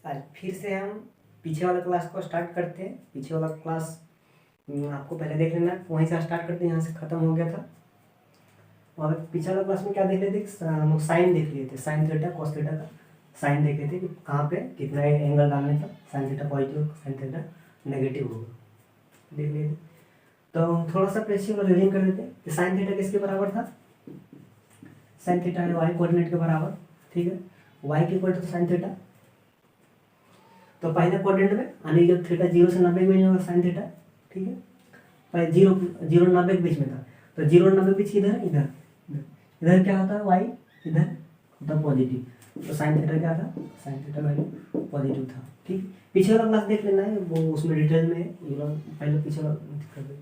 आज फिर से हम पीछे वाला क्लास को स्टार्ट करते हैं। पीछे वाला क्लास आपको पहले देख लेना, वहीं से स्टार्ट करते हैं, यहाँ से ख़त्म हो गया था। और पीछे वाला क्लास में क्या देख रहे थे, साइन देख लिए थे, साइन थीटा कॉस थीटा का साइन देख रहे थे कि कहाँ पे कितना एंगल डालने पर sine theta positive sine theta negative होगा, देख लिए थे। तो थोड़ा सा प्रेसिंग और रिविजन कर देते हैं कि साइन थीटा किसके बराबर था, साइन थीटा है वाई कोऑर्डिनेट के बराबर, ठीक है, वाई के इक्वल टू साइन थीटा। तो पहले कोऑर्डिनेट में यानी जब थीटा 0 से 90 के बीच में होगा साइन थीटा, ठीक है, पहले 0 और 90 के बीच में था, तो 0 और 90 के बीच इधर इधर इधर क्या होता है वाई, इधर होता है पॉजिटिव, तो साइन थीटा क्या था, साइन थीटा वैल्यू पॉजिटिव था, ठीक। पीछे वाला क्लास देख लेना है, वो उसमें डिटेल में ये वाला पहले पीछे वाला कर दे।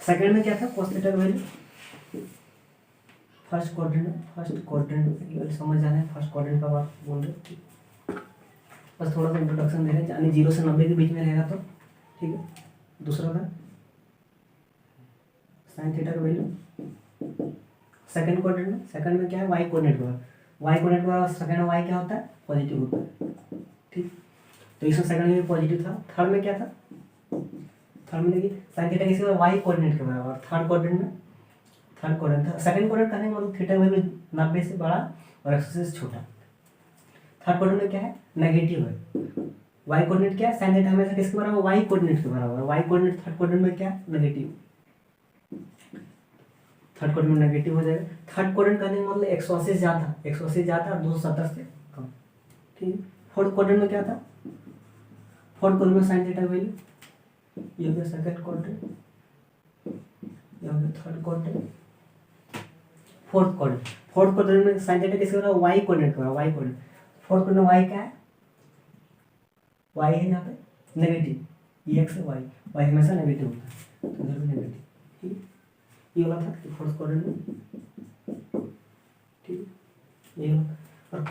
सेकंड में क्या था, कॉस थीटा का वैल्यू फर्स्ट क्वाड्रेंट समझ जाना है, फर्स्ट क्वाड्रेंट का बात बोल रहे, बस थोड़ा सा इंट्रोडक्शन दे रहे हैं, यानी 0 से 90 के बीच में रहेगा तो, ठीक है। दूसरा था साइन थीटा का वैल्यू सेकंड क्वाड्रेंट में, सेकंड में क्या है वाई कोऑर्डिनेट का, वाई कोऑर्डिनेट का सेकंड वाई क्या होता है पॉजिटिव होता है, ठीक। तो इसमें सेकंड में पॉजिटिव था। थर्ड में क्या था, थर्ड में देखिए साइन थीटा किसके बराबर वाई कोऑर्डिनेट के बराबर, थर्ड क्वाड्रेंट में थर्ड क्वाड्रेंट था, सेकंड क्वाड्रेंट कहने का मतलब थीटा वैल्यू 90 से बड़ा और 180 से छोटा। थर्ड क्वाड्रेंट में क्या है नेगेटिव है, वाई कोऑर्डिनेट क्या है साइन थीटा हमेशा किसके बराबर वाई कोऑर्डिनेट के बराबर, वाई कोऑर्डिनेट थर्ड क्वाड्रेंट में क्या है नेगेटिव, थर्ड क्वाड्रेंट में नेगेटिव हो जाएगा। थर्ड क्वाड्रेंट कहने का मतलब 180 से ज़्यादा, 180 ज़्यादा और 270 से कम, ठीक है। फोर्थ क्वाड्रेंट में क्या था, फोर्थ क्वाड्रेंट में साइन थीटा वैल्यू ये हो गया सेकंड क्वाड्रेंट, ये हो गया थर्ड क्वाड्रेंट, फोर्थ क्वाड्रेंट में साइन थीटा किसके बराबर वाई कोऑर्डिनेट का, वाई कोऑर्डिनेट, फोर्थ क्वाड्रेंट में वाई क्या है, वाई है यहाँ पे नेगेटिव, ये एक्स है वाई, वाई हमेशा नेगेटिव होता है, तो इधर भी नेगेटिव, ठीक है। ये वाला था कि फोर्थ क्वाड्रेंट में, ठीक है, ये वाला। और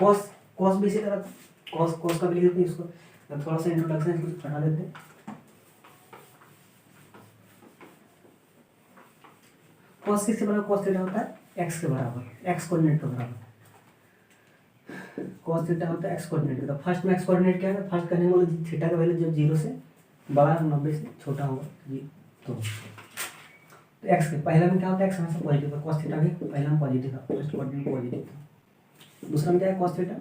कॉस भी इसी तरह था, कॉस का भी लिख देते हैं, इसको थोड़ा सा इंट्रोडक्शन इसको हटा देते हैं। कॉस किसके बराबर, कॉस थीटा होता है एक्स के बराबर, एक्स कोऑर्डिनेट के बराबर, कॉस थीटा होता है एक्स कोऑर्डिनेट का। फर्स्ट में एक्स कोऑर्डिनेट क्या है, फर्स्ट करने वाले थीटा का वैल्यू जब 0 से बड़ा 90 से छोटा होगा जी, तो एक्स के पहला में क्या होता है एक्स हमेशा पॉजिटिव था, कॉस थीटा भी पहला में पॉजिटिव था, फर्स्ट क्वाड्रेंट में पॉजिटिव था। दूसरा में क्या है कॉस थीटा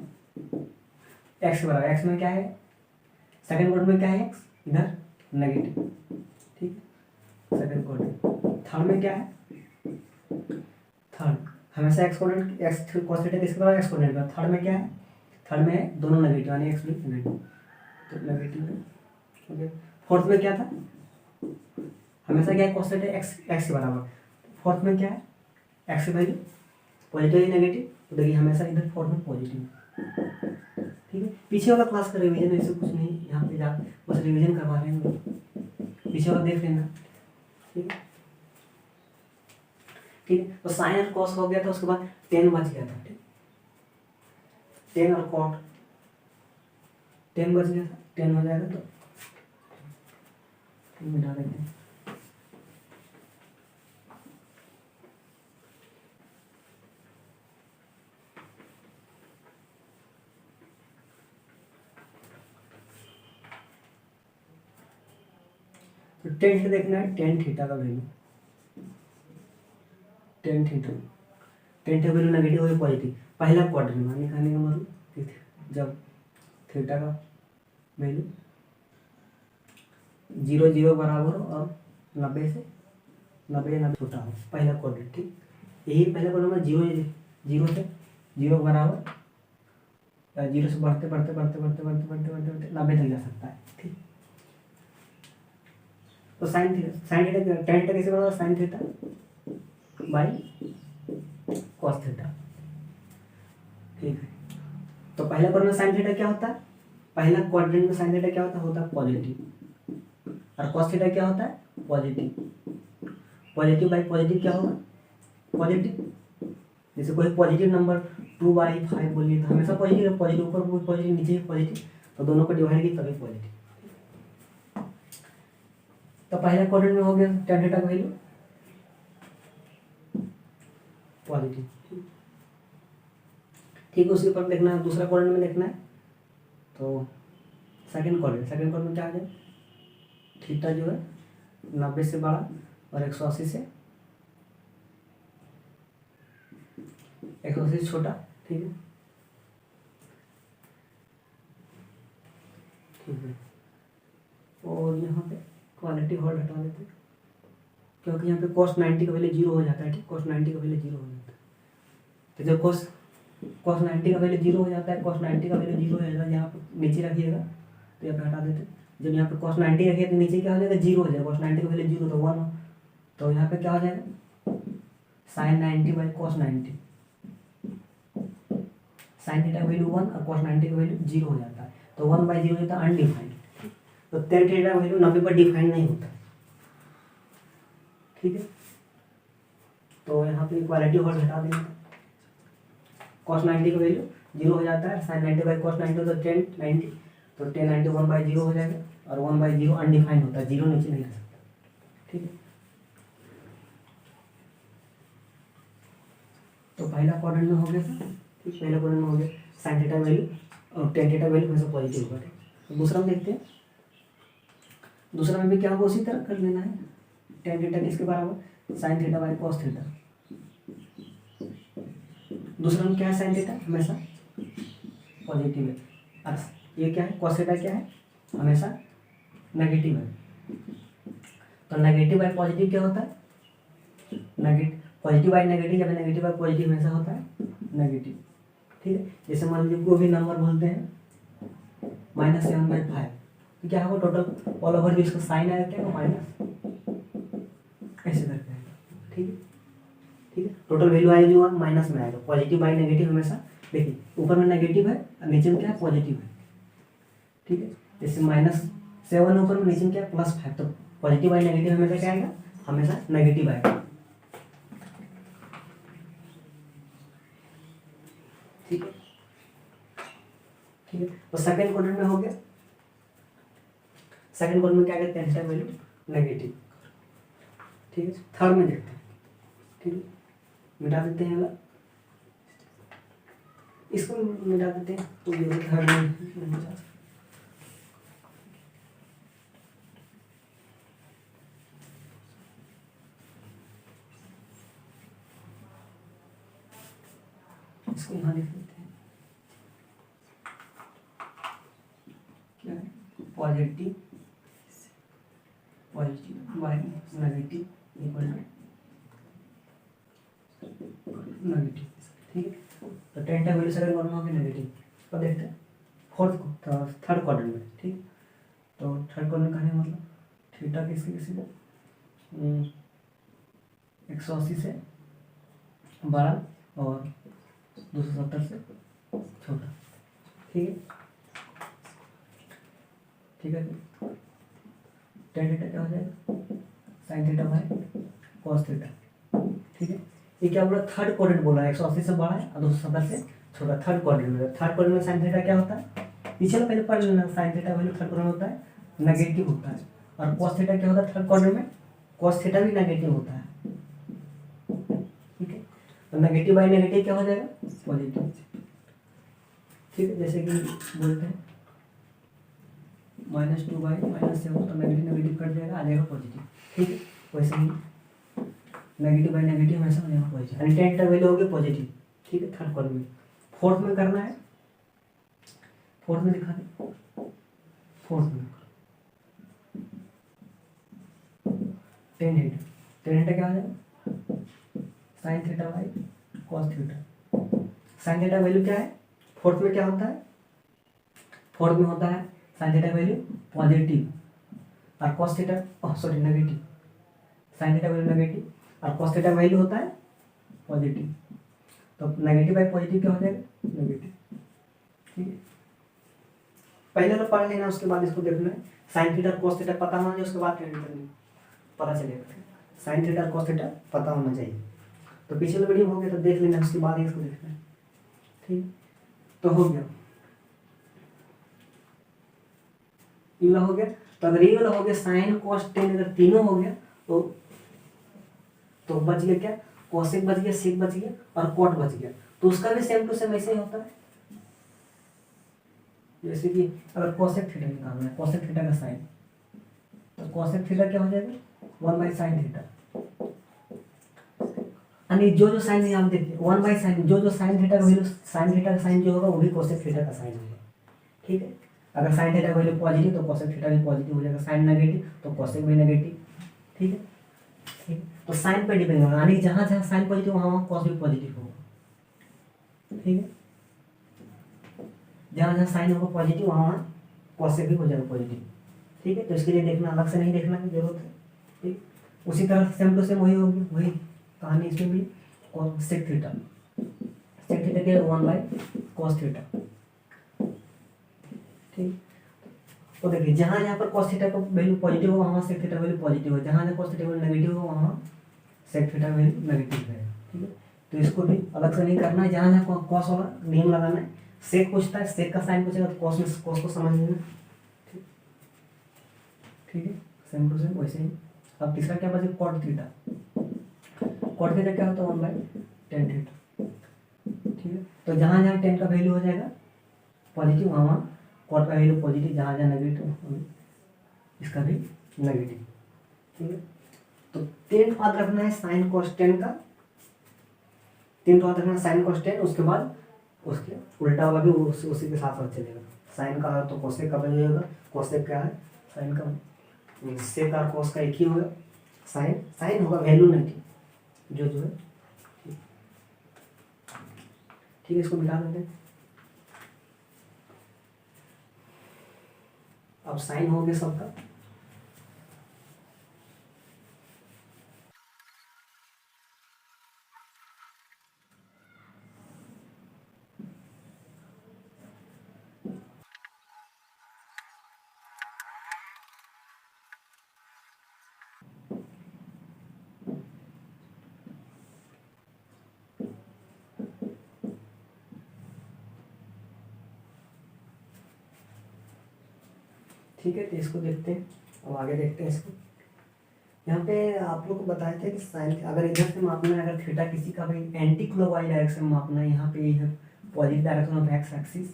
एक्स के बराबर, एक्स में क्या है सेकंड क्वाड्रेंट में क्या है एक्स इधर नेगेटिव, ठीक है, सेकंड क्वाड्रेंट। थर्ड में क्या है, थर्ड हमेशा x coordinate x cos theta किसके बराबर एक्स कोऑर्डिनेट का, थर्ड में क्या है, थर्ड में दोनों नेगेटिव यानी एक्स भी नेगेटिव, तो नेगेटिव है, ओके। फोर्थ में क्या था, हमेशा क्या है कॉस थीटा एक्स के बराबर, फोर्थ में क्या है एक्स की वैल्यू पॉजिटिव या नेगेटिव, तो देखिए हमेशा इधर फोर्थ में पॉजिटिव, ठीक है। पीछे वाला क्लास का रिवीजन ऐसे कुछ नहीं, यहाँ पे जा बस रिवीजन करवा रहे हैं, पीछे वाला देख लेना, ठीक है, ठीक है। तो साइन और कॉस हो गया था, उसके बाद टेन बच गया था, ठीक, टेन और कॉट, टेन बच गया था, टेन हो जाएगा तो मिटा देते हैं। तो टेन थीटा देखना है, टेन थीटा का value, tan theta value negative हो पॉजिटिव, पहला क्वाड्रेंट में निकालने का मतलब जब थीटा का वैल्यू 0 0 बराबर और 90 से 90 छोटा हो, पहला क्वाड्रेंट, ठीक। यही पहला क्वाड्रेंट में 0 से 0 बराबर 0 से बढ़ते 90 तक जा सकता है, ठीक। तो साइन थीटा टेन थीटा किसके बराबर, sine theta by cos theta, ठीक है। तो पहला क्वाड्रेंट में साइन थीटा क्या होता है, पहला क्वाड्रेंट में साइन थीटा क्या होता है पॉजिटिव, और कॉस थीटा क्या होता है पॉजिटिव, पॉजिटिव बाई पॉजिटिव क्या होगा पॉजिटिव, जैसे कोई पॉजिटिव नंबर 2/5 बोलिए तो हमेशा पॉजिटिव, पॉजिटिव ऊपर पॉजिटिव नीचे पॉजिटिव, तो दोनों को डिवाइड की तभी पॉजिटिव। तो पहला क्वाड्रेंट में हो गया टेन थीटा का वैल्यू पॉजिटिव, ठीक है। उसके ऊपर देखना है, दूसरा क्वाड्रेंट में देखना है तो सेकंड क्वाड्रेंट में क्या आ जाए, थीटा जो है 90 से बड़ा और 180 से छोटा। ठीक है, ठीक है। और यहाँ पे क्वालिटी होल्ड हटा देते हैं, क्योंकि यहाँ पे cos 90 का वैल्यू 0 हो जाता है। ठीक, cos 90 का वैल्यू 0 हो जाता है। तो जब cos 90 का वैल्यू 0 हो जाता है, cos 90 का वैल्यू 0 हो जाता है, यहाँ पे नीचे रखिएगा तो यहाँ पे हटा देते हैं। जब यहाँ पे cos 90 रखिए तो नीचे क्या हो जाएगा, 0 हो जाएगा। cos 90 का वैल्यू 0 तो 1 हो, तो यहाँ पे क्या हो जाएगा, sin 90 by cos 90। sin theta का वैल्यू 1 और cos 90 का वैल्यू 0 हो जाता है, तो 1/0 हो जाता है अनडिफाइंड। तो tan थीटा का वैल्यू 90 पर डिफाइंड नहीं होता। ठीक है, तो यहाँ पे इक्वालिटी होल्ड हटा देंगे, cos 90 का वैल्यू 0 हो जाता है, sin 90 बाई cos 90 तो tan 90, तो tan 90 1/0 हो जाएगा, और 1/0 अनडिफाइंड होता है, 0 नीचे नहीं रह सकता। ठीक है, तो पहला क्वाड्रेंट में हो गया था। ठीक, पहला क्वाड्रेंट में हो गया sin थीटा वैल्यू और tan थीटा वैल्यू हमेशा पॉजिटिव होगा। तो दूसरा में देखते हैं, दूसरा में भी क्या होगा, उसी तरह कर लेना है। tan थीटा किसके बराबर, sin theta by cos theta. दूसरा में क्या है, sin थीटा हमेशा पॉजिटिव है, और ये क्या है, cos थीटा क्या है, हमेशा नेगेटिव है। तो नेगेटिव बाई पॉजिटिव क्या होता है, नेगेटिव, पॉजिटिव बाई नेगेटिव या नेगेटिव बाई पॉजिटिव हमेशा होता है नेगेटिव। ठीक है, जैसे मान लीजिए कोई भी नंबर बोलते हैं -7/5, तो क्या होगा, टोटल ऑल ओवर जो इसका साइन आया क्या, माइनस ऐसे करके आएगा। ठीक है, ठीक है, टोटल वैल्यू आएगी जो माइनस में आएगा। पॉजिटिव बाई नेगेटिव हमेशा, देखिए ऊपर में नेगेटिव है और नीचे में क्या है, पॉजिटिव है। ठीक है, जैसे -7 ऊपर में, नीचे में क्या है, +5, तो पॉजिटिव बाई नेगेटिव हमेशा क्या आएगा, हमेशा नेगेटिव आएगा। ठीक है, ठीक है, तो सेकंड क्वाड्रेंट में हो गया। सेकंड क्वाड्रेंट में क्या कहते हैं, थीटा वैल्यू नेगेटिव। ठीक है, थर्ड में देखते हैं। ठीक है, मिटा देते हैं वाला, इसको मिटा देते हैं, तो ये थर्ड में नहीं जा सकता। इसको यहाँ लिख देते हैं, क्या है, positive by negative equal to negative. ठीक है, तो tan का वैल्यू सेकंड क्वाड्रेंट में नेगेटिव। तो देखते हैं फोर्थ को, थर्ड क्वाड्रेंट में। ठीक, तो थर्ड क्वाड्रेंट का है मतलब थीटा किसके किसी 180 से बड़ा और 270 से छोटा। ठीक है, ठीक है, tan थीटा क्या हो जाएगा, sin theta by cos theta. ठीक है, ये क्या बोला, थर्ड क्वाड्रेंट बोला है, 180 से बड़ा है और 270 से छोटा, थर्ड क्वाड्रेंट में। थर्ड क्वाड्रेंट में sin थीटा क्या होता है, पीछे पहले पढ़ लेना, sin theta value third quadrant में होता है नेगेटिव होता है, और cos थीटा क्या होता है थर्ड क्वाड्रेंट में, cos थीटा भी नेगेटिव होता है। ठीक है, तो नेगेटिव बाई नेगेटिव क्या हो जाएगा, पॉजिटिव। ठीक है, जैसे कि बोलते हैं -2 बाई -7, तो नेगेटिव नेगेटिव कट जाएगा, आ जाएगा पॉजिटिव। ठीक है, वैसे ही नेगेटिव बाई नेगेटिव हमेशा हो जाएगा पॉजिटिव, यानी tan का वैल्यू हो गया पॉजिटिव। ठीक है, थर्ड क्वाड्रेंट में। फोर्थ में करना है, फोर्थ में दिखा दें, फोर्थ में tan थीटा क्या हो जाएगा, sin theta by cos theta. sin theta value क्या है, फोर्थ में क्या होता है, फोर्थ में होता है sin थीटा वैल्यू पॉजिटिव और cos theta sorry negative, sin theta value negative और cos थीटा वैल्यू होता है पॉजिटिव। तो नेगेटिव बाई पॉजिटिव क्या हो जाएगा, नेगेटिव। ठीक है, पहले तो पढ़ लेना, उसके बाद इसको देखना है। sin थीटा और cos थीटा पता होना चाहिए, उसके बाद कैलकुलेट करनी पता चलेगा। sin थीटा और cos थीटा पता होना चाहिए। तो पिछले वीडियो हो गया तो देख लेना, उसके बाद इसको देखना है। ठीक, तो हो गया, ये वाला हो गया। तो अगर ये वाला हो गया sin cos tan, अगर तीनों हो गया तो बच गया क्या, cosec बच गया, sec बच गया और cot बच गया। तो उसका भी सेम टू सेम ऐसे ही होता है, जैसे कि अगर कोसेक थीटा निकालना है, कोसेक थीटा का साइन, तो कोसेक थीटा क्या हो जाएगा, 1/sin थीटा। यानी जो साइन आप देखिए 1/sin, जो साइन थीटा का वैल्यू, साइन थीटा का साइन जो होगा वो भी कोसेक थीटा का साइन होगा। ठीक है, अगर साइन थीटा का वैल्यू पॉजिटिव तो कोसेक थीटा भी पॉजिटिव हो जाएगा, साइन नेगेटिव तो कोसेक भी नेगेटिव। ठीक है, ठीक है, तो साइन पे डिपेंड होगा, यानी जहाँ जहाँ साइन पॉजिटिव वहाँ कॉस भी पॉजिटिव होगा। ठीक है, जहाँ जहाँ साइन होगा पॉजिटिव वहाँ कोसेक भी हो जाएगा पॉजिटिव। ठीक है, तो इसके लिए देखना, अलग से नहीं देखना की जरूरत है। ठीक, उसी तरह सेम टू सेम वही होगी, वही कहानी इसमें भी, सेक थीटा, सेक थीटा के 1/cos थीटा। ठीक, तो देखिए जहाँ जहाँ पर cos थीटा का वैल्यू पॉजिटिव हो वहाँ सेक थीटा वैल्यू पॉजिटिव हो, जहाँ जहाँ cos थीटा वैल्यू नेगेटिव हो वहाँ सेक थीटा वैल्यू नेगेटिव है। ठीक है, तो इसको भी अलग से नहीं करना है, जहाँ जहाँ cos होगा नियम लगाना है, सेक पूछता है, सेक का साइन पूछेगा तो cos में cos को समझ लेना। ठीक है, सेम टू सेम वैसे ही। अब तीसरा क्या बचे, cot थीटा, cot थीटा क्या होता है, 1/tan थीटा। ठीक है, तो जहाँ जहाँ tan का वैल्यू हो जाएगा पॉजिटिव वहाँ cot का वैल्यू पॉजिटिव, जहाँ जहाँ नेगेटिव इसका भी नेगेटिव। ठीक है, तो 10 याद रखना है साइन cos tan का, 3 याद रखना है साइन cos tan, उसके बाद उसके उल्टा होगा भी उसी के साथ साथ चलेगा। साइन का तो कोसेक का वैल्यू होगा, कोसेक क्या है, साइन का, सेक और कॉस का एक ही होगा, साइन साइन होगा वैल्यू नहीं जो जो है। ठीक है, इसको मिटा देते हैं। अब साइन हो गया सबका। ठीक है, तो इसको देखते हैं, अब आगे देखते हैं इसको। यहाँ पे आप लोग को बताया था कि साइन, अगर इधर से मापना है, अगर थीटा किसी का भी एंटी क्लॉकवाइज डायरेक्शन में मापना है, यहाँ पे ये है positive direction of x axis,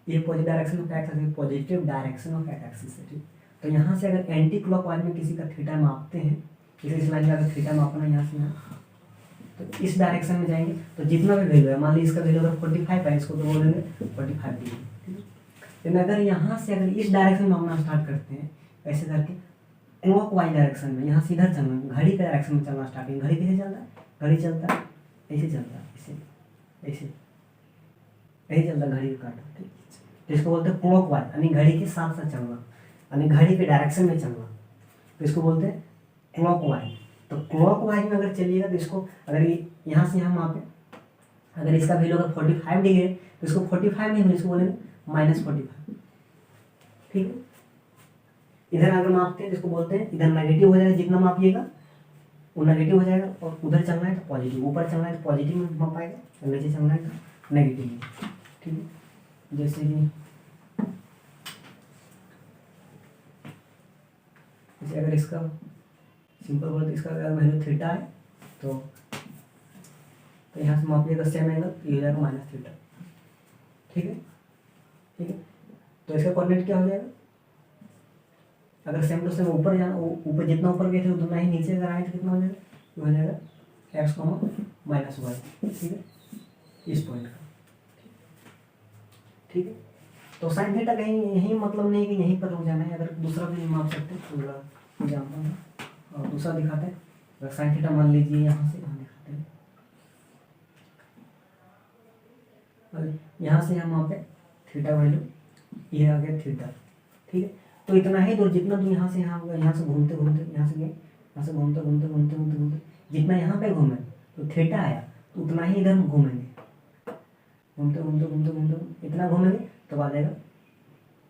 ये positive direction of x axis, positive direction of x axis है। ठीक, तो यहाँ से अगर एंटी क्लॉकवाइज में किसी का थीटा मापते हैं, जैसे इस लाइन में अगर थीटा मापना है यहाँ से यहाँ, तो इस डायरेक्शन में जाएंगे, तो जितना भी वैल्यू है, मान लीजिए इसका वैल्यू अगर 45 है, इसको तो बोल देंगे 45 डिग्री। लेकिन अगर यहाँ से अगर इस डायरेक्शन में मापना स्टार्ट करते हैं ऐसे करके, क्लॉक वाइज डायरेक्शन में, यहाँ से इधर चलना, घड़ी के डायरेक्शन में चलना स्टार्ट करेंगे। घड़ी कैसे चलता है, घड़ी चलता है ऐसे, चलता है ऐसे ऐसे, ऐसे चलता है घड़ी का काटा। ठीक, तो इसको बोलते हैं क्लॉक वाइज, यानी घड़ी के साथ साथ चलना, यानी घड़ी के डायरेक्शन में चलना, तो इसको बोलते हैं क्लॉक वाइज। तो क्लॉक वाइज में अगर चलिएगा तो इसको अगर यहाँ से यहाँ मापे, अगर इसका वैल्यू अगर 45 डिग्री है तो इसको 45 नहीं, इसको बोलेंगे -45। ठीक है, इधर अगर मापते हैं तो इसको बोलते हैं, इधर नेगेटिव हो जाएगा, जितना मापिएगा वो नेगेटिव हो जाएगा, और उधर चलना है तो पॉजिटिव, ऊपर चलना है तो पॉजिटिव में मापाएगा, और नीचे चलना है तो नेगेटिव में। ठीक है, जैसे कि अगर इसका सिंपल बोले तो इसका अगर वैल्यू थीटा है तो यहाँ से मापिएगा सेम एंगल, ये हो जाएगा -थीटा। ठीक है, ठीक है, तो इसका कोऑर्डिनेट क्या हो जाएगा, अगर सेम टू सेम ऊपर जाना, ऊपर जितना ऊपर गए थे उतना ही नीचे अगर आए तो कितना हो जाएगा, ये हो जाएगा x, -y। ठीक है, इस पॉइंट का। ठीक है, तो साइन थीटा कहीं यही मतलब नहीं कि यहीं पर रुक जाना है, अगर दूसरा भी माप सकते हैं पूरा जानता हूँ, और दूसरा दिखाते हैं। अगर साइन थीटा मान लीजिए यहाँ से, यहाँ दिखाते हैं, यहाँ से यहाँ मापे थीटा वैल्यू, ये आ गया थीटा। ठीक है, तो इतना ही दूर, जितना दूर यहाँ से यहाँ होगा, यहाँ से घूमते घूमते यहाँ से गए, यहाँ से घूमते घूमते घूमते घूमते घूमते जितना यहाँ पे घूमे तो थीटा आया, तो उतना ही इधर घूमेंगे, घूमते घूमते घूमते घूमते इतना घूमेंगे तो आ जाएगा,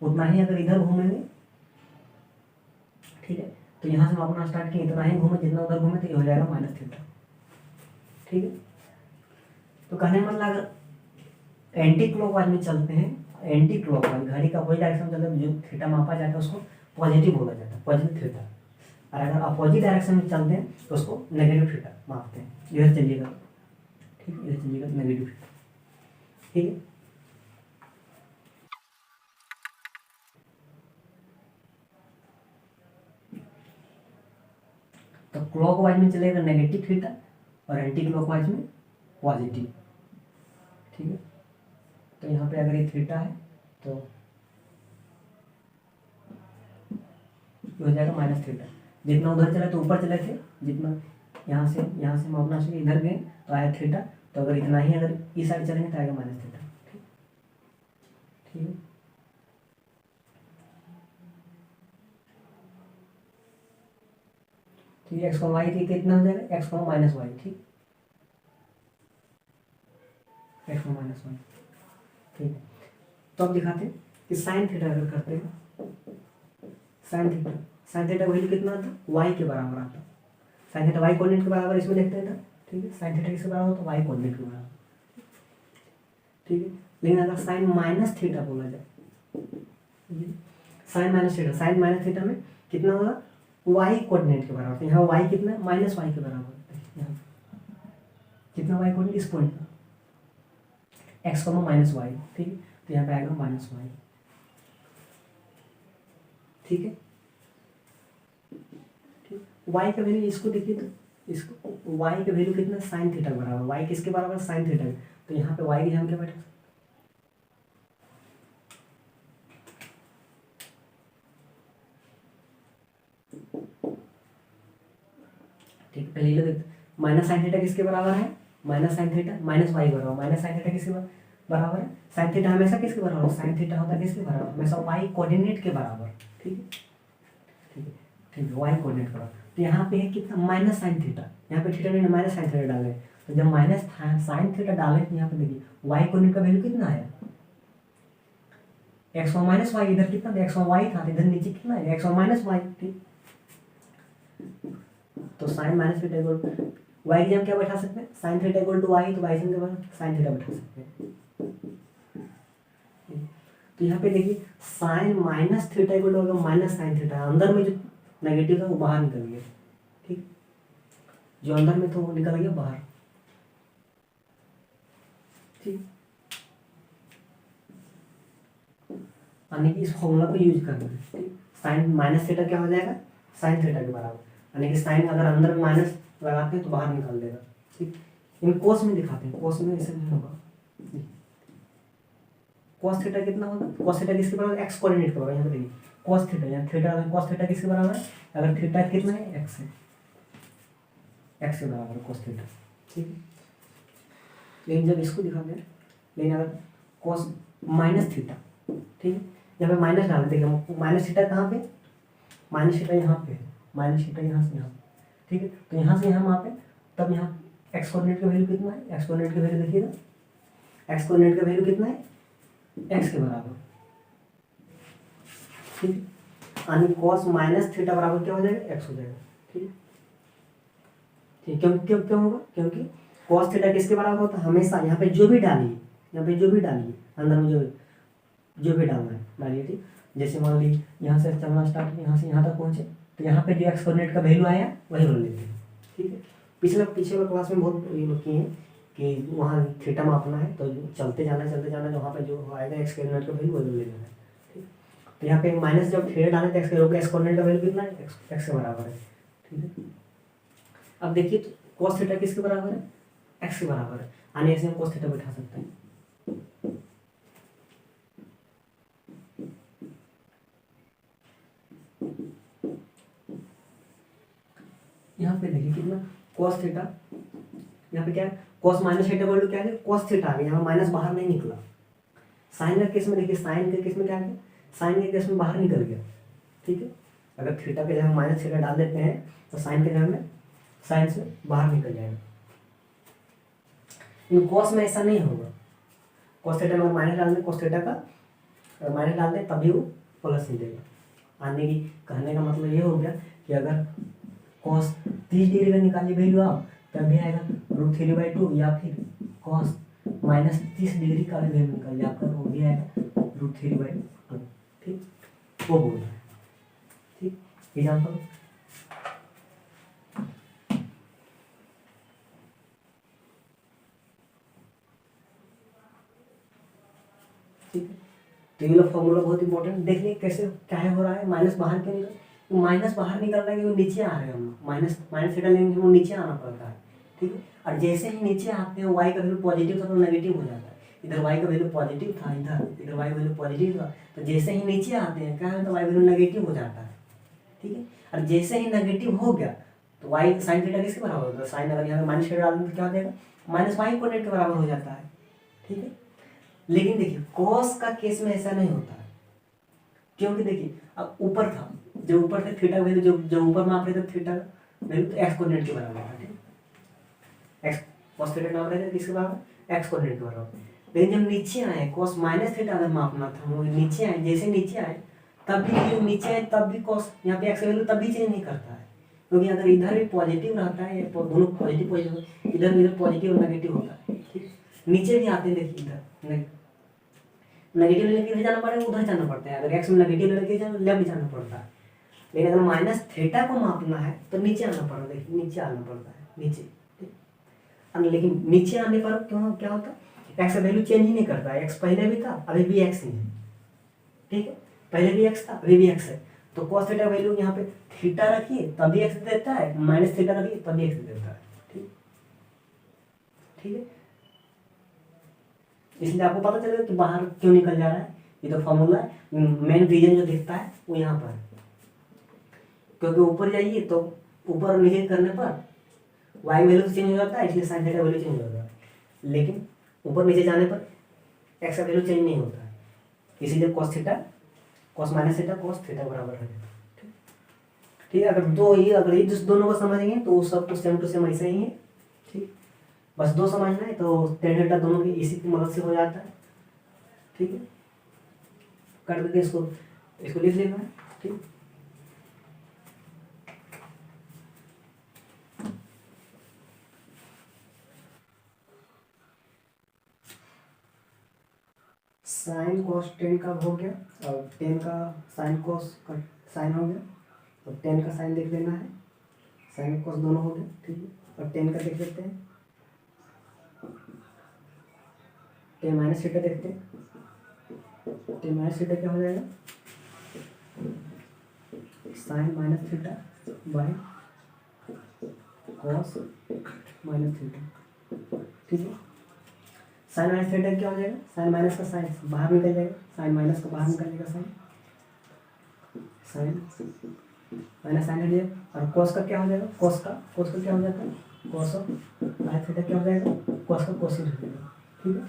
उतना ही अगर इधर घूमेंगे। ठीक है, तो यहाँ से मापना स्टार्ट किया, इतना ही घूमे जितना उधर घूमे, तो ये हो जाएगा -थीटा। ठीक है, तो कहने मतलब अगर एंटी क्लॉकवाइज में चलते हैं, एंटी क्लॉकवाइज घड़ी का वही डायरेक्शन में चलता है, जो थीटा मापा जाता है उसको पॉजिटिव बोला जाता है, पॉजिटिव थीटा। और अगर अपोजिट डायरेक्शन में चलते हैं तो उसको नेगेटिव थीटा मापते हैं। इधर चलिएगा, ठीक है, इधर चलिएगा नेगेटिव थीटा। ठीक है। तो क्लॉकवाइज में चलेगा नेगेटिव थीटा और एंटी क्लॉकवाइज में पॉजिटिव, ठीक है। तो यहाँ पे अगर ये थीटा है तो हो जाएगा माइनस थीटा। जितना उधर चला तो ऊपर चले थे, जितना यहाँ से हम अपना से इधर गए तो आया थीटा, तो अगर इतना ही अगर इस साइड चलेंगे तो आएगा माइनस थीटा, ठीक है। ठीक है, एक्स वाई थी कितना हो जाएगा, एक्स माइनस वाई, ठीक, एक्स माइनस वाई, ठीक है। तो अब दिखाते हैं कि साइन थीटा अगर करते हैं, साइन थीटा का वैल्यू कितना आता, वाई के बराबर आता। साइन थीटा वाई कोऑर्डिनेट के बराबर इसमें लिखते हैं, ठीक है। साइन थीटा किसके बराबर होता है, वाई कोऑर्डिनेट के बराबर, ठीक है। लेकिन अगर साइन माइनस थीटा बोला जाए, साइन माइनस थीटा में कितना होगा, वाई कोऑर्डिनेट के बराबर। यहाँ वाई कितना है, माइनस वाई के बराबर। यहाँ कितना वाई कोऑर्डिनेट, इस पॉइंट पर एक्स माइनस वाई, ठीक है। तो यहाँ पे आएगा माइनस वाई, ठीक है। ठीक, वाई का वैल्यू इसको देखिए, तो इसको वाई का वैल्यू कितना, साइन थीटा के बराबर। वाई किसके बराबर, साइन थीटा के। तो यहाँ पे वाई की जगह क्या बैठा, ठीक। पहले ये देखते माइनस साइन थीटा किसके बराबर है, minus sine theta minus Y बराबर। माइनस साइन थीटा किसके बराबर है, साइन थीटा हमेशा किसके बराबर है, साइन थीटा होता है किसके बराबर, हमेशा वाई कोऑर्डिनेट के बराबर, ठीक है, ठीक है, ठीक है, वाई कोऑर्डिनेट के बराबर। तो यहाँ पे है कितना, माइनस साइन थीटा, यहाँ पे थीटा नहीं माइनस साइन थीटा डाले, तो जब माइनस साइन थीटा डाले तो यहाँ पे देखिए वाई कोऑर्डिनेट का वैल्यू कितना है, एक्स माइनस वाई। इधर कितना था, एक्स वाई था, इधर नीचे कितना है, एक्स माइनस वाई, ठीक। तो sine minus theta equal Y की जगह क्या बैठा सकते हैं, sine theta equal to Y, तो वाई के बाद साइन थीटा बैठा सकते हैं। तो यहाँ पे देखिए sine minus theta equal to होगा माइनस साइन थीटा, अंदर में जो नेगेटिव था वो बाहर निकल गया, ठीक, जो अंदर में था वो निकल गया बाहर, ठीक। यानी कि इस फॉर्मूला को यूज करना है, ठीक। साइन माइनस थीटा क्या हो जाएगा, साइन थीटा के बराबर, यानी कि साइन अगर अंदर में माइनस लगाते हैं तो बाहर निकाल देगा, ठीक। इन कोस में दिखाते हैं, कोस में ऐसे नहीं होगा। कोस थीटा कितना होगा, कोस थीटा किसके बराबर, एक्स कोऑर्डिनेट के बराबर। यहाँ पे देखिए कोस थीटा, यहाँ थीटा कोस थीटा किसके बराबर है, अगर थीटा कितना है, एक्स है, एक्स के बराबर है कोस थीटा, ठीक है। लेकिन जब इसको दिखाते हैं, लेकिन अगर कोस माइनस थीटा, ठीक है, यहाँ पे माइनस डाल देंगे, माइनस थीटा कहाँ पे, माइनस थीटा यहाँ पे है, माइनस थीटा यहाँ से यहाँ, ठीक है। तो यहाँ से यहाँ वहाँ पे, तब यहाँ एक्स कोऑर्डिनेट का वैल्यू कितना है, एक्स कोऑर्डिनेट का वैल्यू देखिएगा, एक्स कोऑर्डिनेट का वैल्यू कितना है, एक्स के बराबर, ठीक है। यानी कॉस माइनस थीटा बराबर क्या हो जाएगा, एक्स हो जाएगा, ठीक है, ठीक। क्यों होगा, क्योंकि कॉस थीटा किसके बराबर होता है, हमेशा यहाँ पे जो भी डालिए, यहाँ पे जो भी डालिए अंदर में जो भी डालना है डालिए, ठीक। जैसे मान लीजिए यहाँ से चलना स्टार्ट, यहाँ से यहाँ तक पहुँचे, तो यहाँ पे जो एक्स कोऑर्डिनेट का वैल्यू आया वही रोल लेते हैं, ठीक है। पिछले क्लास में बहुत ये लोग किए हैं कि वहाँ थीटा मापना है तो चलते जाना जो वहाँ पे जो आएगा एक्स कोऑर्डिनेट का वैल्यू वही लेना है, ठीक। तो यहाँ पे माइनस जब थीटा डाले तो एक्स कोऑर्डिनेट का वैल्यू कितना है, एक्स के बराबर है, ठीक है। अब देखिए तो कॉस थीटा किसके बराबर है, एक्स के बराबर है, यानी ऐसे हम कॉस थीटा बैठा सकते हैं। यहाँ पे देखिए कितना कॉस थीटा, यहाँ पे क्या है, cos minus theta equal to क्या है, कॉस थीटा आ गया, यहाँ माइनस बाहर नहीं निकला। साइन के केस में देखिए, साइन के केस में क्या है, साइन के केस में बाहर निकल गया, ठीक है। अगर थीटा के जगह माइनस थीटा डाल देते हैं तो साइन के जगह में साइन से बाहर निकल जाएगा। इन कॉस में ऐसा नहीं होगा, कॉस थीटा में माइनस डाल दें, कॉस थीटा का माइनस डाल दें तभी वो प्लस ही देगा। आने की कहने का मतलब ये हो गया कि अगर कॉस 30 डिग्री का निकालिए वैल्यू आप, तब भी आएगा √3/2, या फिर कॉस माइनस 30 डिग्री का वैल्यू निकालिए आपका, वो भी आएगा √3/2, ठीक, वो बोल रहा है, ठीक। एग्जाम्पल ठीक है। तो ये लोग फॉर्मूला बहुत इंपॉर्टेंट, देख लिए कैसे क्या हो रहा है, माइनस बाहर क्यों निकल, माइनस बाहर निकल रहा है क्योंकि नीचे आ रहे हैं हम लोग, माइनस माइनस थीटा लेंगे वो नीचे आना पड़ता है, ठीक है। और जैसे ही नीचे आते हैं वाई का वैल्यू पॉजिटिव था तो नेगेटिव हो जाता है, इधर वाई का वैल्यू पॉजिटिव था, इधर वाई वैल्यू पॉजिटिव था, तो जैसे ही नीचे आते हैं क्या है तो वाई वैल्यू नेगेटिव हो जाता है, ठीक है। और जैसे ही नेगेटिव हो गया तो वाई साइन थीटा किसके बराबर होता है, साइन अगर यहाँ पे माइनस थीटा डालेंगे तो क्या हो जाएगा, माइनस वाई कोऑर्डिनेट के बराबर हो जाता है, ठीक है। लेकिन देखिए कॉस का केस में ऐसा नहीं होता है, क्योंकि देखिए अब ऊपर था, जो ऊपर थे थीटा वैल्यू जो ऊपर माप रहे थे थीटा वैल्यू तो एक्स कोऑर्डिनेट के बराबर था, ठीक है। एक्स कॉस थीटा नाम रहे थे किसके बराबर, एक्स कोऑर्डिनेट के बराबर। लेकिन जब नीचे आए कॉस माइनस थीटा अगर मापना था, वो नीचे आए, जैसे नीचे आए तब भी नीचे आए तब भी कॉस यहाँ पे एक्स वैल्यू तब भी चेंज नहीं करता है, क्योंकि अगर इधर भी पॉजिटिव रहता है, दोनों पॉजिटिव पॉजिटिव, इधर पॉजिटिव और नेगेटिव होता है, ठीक। नीचे भी आते हैं देखिए इधर नेगेटिव लेके इधर जाना पड़ेगा, उधर जाना पड़ता है, अगर एक्स में नेगेटिव लेके जाना लेफ्ट जाना पड़ता है। लेकिन अगर माइनस थीटा को मापना है तो नीचे आना पड़ता है, देखिए नीचे आना पड़ता है, नीचे, ठीक। लेकिन नीचे आने पर क्यों क्या होता है, एक्स का वैल्यू चेंज ही नहीं करता है, एक्स पहले भी था अभी भी एक्स ही है, ठीक है। पहले भी एक्स था अभी भी एक्स है, तो कॉस थीटा वैल्यू यहाँ पे थीटा रखिए तभी एक्स देता है, माइनस थीटा रखिए तभी एक्स देता है, ठीक, ठीक है। इसलिए आपको पता चलेगा कि बाहर क्यों निकल जा रहा है, ये तो फॉर्मूला है, मेन रीजन जो दिखता है वो यहाँ पर है, क्योंकि ऊपर जाइए तो ऊपर और नीचे करने पर वाई वैल्यू तो चेंज हो जाता है, इसलिए साइन थीटा वैल्यू चेंज हो जाता है, लेकिन ऊपर नीचे जाने पर एक्स का वैल्यू चेंज नहीं होता है, इसीलिए cos theta cos minus theta cos theta बराबर है, ठीक है। अगर ये दोनों को समझेंगे तो सब तो सेम टू सेम ऐसा ही है, ठीक। बस दो समझना है तो टेन थीटा दोनों की इसी की मदद से हो जाता है, ठीक है। कर देते इसको लिख लेना है, ठीक। साइन कॉस टेन का हो गया और टेन का साइन कॉस का साइन हो गया, तो टेन का साइन देख लेना है, साइन कॉस दोनों हो गए, ठीक है। और टेन का देख लेते हैं, टेन माइनस थीटा देखते हैं, टेन माइनस थीटा क्या हो जाएगा, sine minus theta by cos minus theta, ठीक है। साइन माइनस थीटा क्या हो जाएगा, साइन माइनस का साइन बाहर निकल जाएगा, साइन माइनस का बाहर निकल जाएगा, साइन माइनस साइन हट जाएगा। और कॉस का क्या हो जाएगा, कॉस का क्या हो जाता है, कॉस ऑफ माइनस थीटा क्या हो जाएगा, कॉस का कोस रह जाएगा, ठीक है।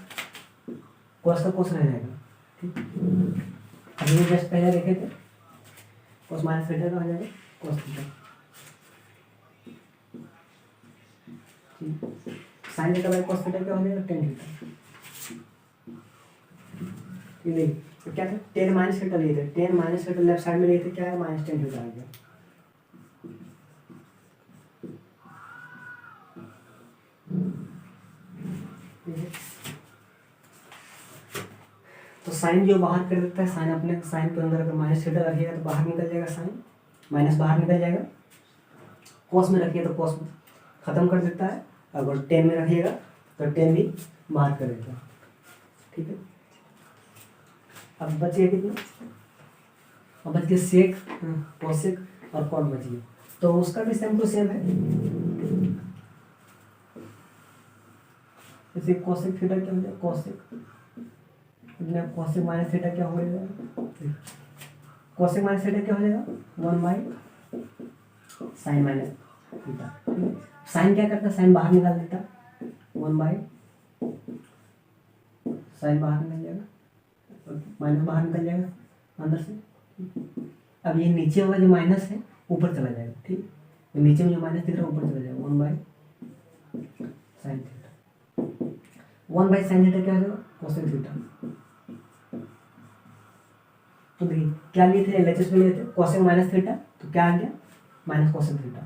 कॉस का कोस रह जाएगा, ठीक। अभी जस्ट पहले देखे थे कॉस माइनस थीटा का हो जाएगा कॉस थीटा, ठीक। Sine theta by cos theta क्या हो जाएगा, टेन थीटा, नहीं तो क्या था, टेन माइनस थीटा लिए थे, ten minus theta left side में लिए थे, क्या है माइनस टेन थीटा आ गया, तो साइन जो बाहर कर देता है, साइन अपने साइन के अंदर अगर माइनस थीटा रखिएगा तो बाहर निकल जाएगा, साइन माइनस बाहर निकल जाएगा, कॉस में रखिए तो कॉस खत्म कर देता है, अगर टेन में रखिएगा तो टेन भी बाहर कर देता है, ठीक है। अब बच गया कितना, अब बच गया सेक कोसेक और कॉट बच गया, तो उसका भी सेम टू सेम है, जैसे कोसेक थीटा क्या हो जाएगा, कोसेक माइनस थीटा क्या हो जाएगा, कोसेक माइनस थीटा क्या हो जाएगा, 1/, साइन माइनस थीटा, साइन क्या करता है, साइन बाहर निकाल देता, 1/, साइन बाहर निकल जाएगा, माइनस बाहर निकल जाएगा अंदर से। अब ये नीचे वाला जो माइनस है ऊपर चला जाएगा, ठीक। तो नीचे में जो माइनस दिख रहा है ऊपर चला जाएगा, 1/, साइन थीटा, 1/, साइन थीटा क्या हो जाएगा, कोसेक थीटा। तो देखिए क्या लिए थे, एलएचएस में लिए थे कोसेक माइनस थीटा, तो क्या आ गया माइनस कोसेक थीटा,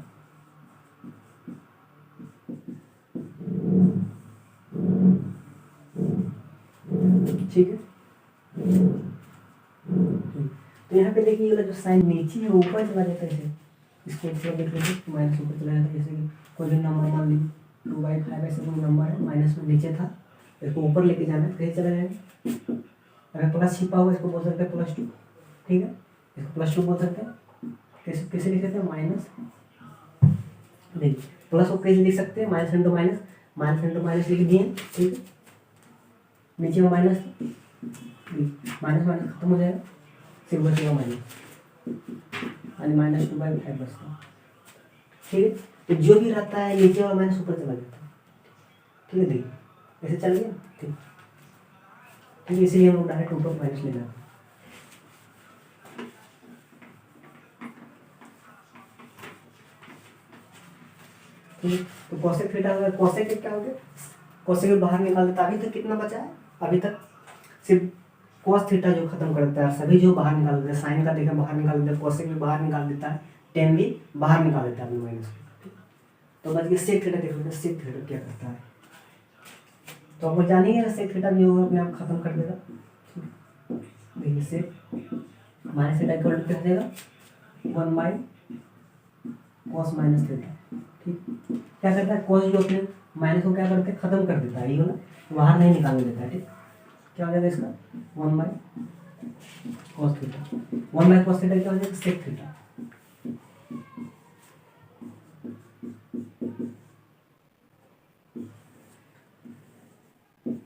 ठीक है। तो यहाँ पे देखिए ये जो साइन नीचे है ऊपर चला जाता है, इसको थोड़ा देख लेते माइनस ऊपर चला जाता है, जैसे कि कोई भी नंबर मान लीजिए 2/5 ऐसे कोई नंबर है, माइनस में नीचे था, इसको ऊपर लेके जाना है, कहीं चला जाएगा, अगर प्लस छिपा हुआ इसको बोल सकते हैं +2, ठीक है, इसको +2 बोल सकते हैं। कैसे कैसे लिख सकते हैं, माइनस, देखिए प्लस को कैसे लिख सकते हैं, minus into minus, minus into minus लिख दिए, ठीक है, नीचे में माइनस, माइनस माइनस खत्म हो जाएगा, सिर्फ बचेगा माइनस, यानी -2/5 बचता है, ठीक है। तो जो भी रहता है नीचे वाला माइनस ऊपर चला जाता है, ठीक है, देखिए ऐसे चल गया, ठीक, ठीक है, इसलिए हम लोग डायरेक्ट ऊपर माइनस ले जाते हैं। तो कोसेक थीटा हो गया, कोसेक क्या हो गया, कोसेक के बाहर निकाल देता है। अभी तक कितना बचा है, अभी तक सिर्फ कोस थीटा जो खत्म कर देता है, सभी जो बाहर निकाल देता है, साइन का देखा बाहर निकाल देता है, कोसेक भी बाहर निकाल देता है, टेन भी बाहर निकाल देता है अपने माइनस को। तो बच गया सेक थीटा, देखो सेक थीटा क्या करता है, तो आपको जानिए ना सेक थीटा भी वो अपने आप खत्म कर देगा। देखिए sec minus theta equal to क्या हो जाएगा, 1/cos माइनस थीटा, ठीक। क्या करता है, कॉस जो अपने माइनस को क्या करते हैं, खत्म कर देता है, ये वाला बाहर नहीं निकालने देता है, ठीक। क्या हो जाएगा इसका, 1/cos थीटा, 1/cos थीटा क्या हो जाएगा, सेक थीटा।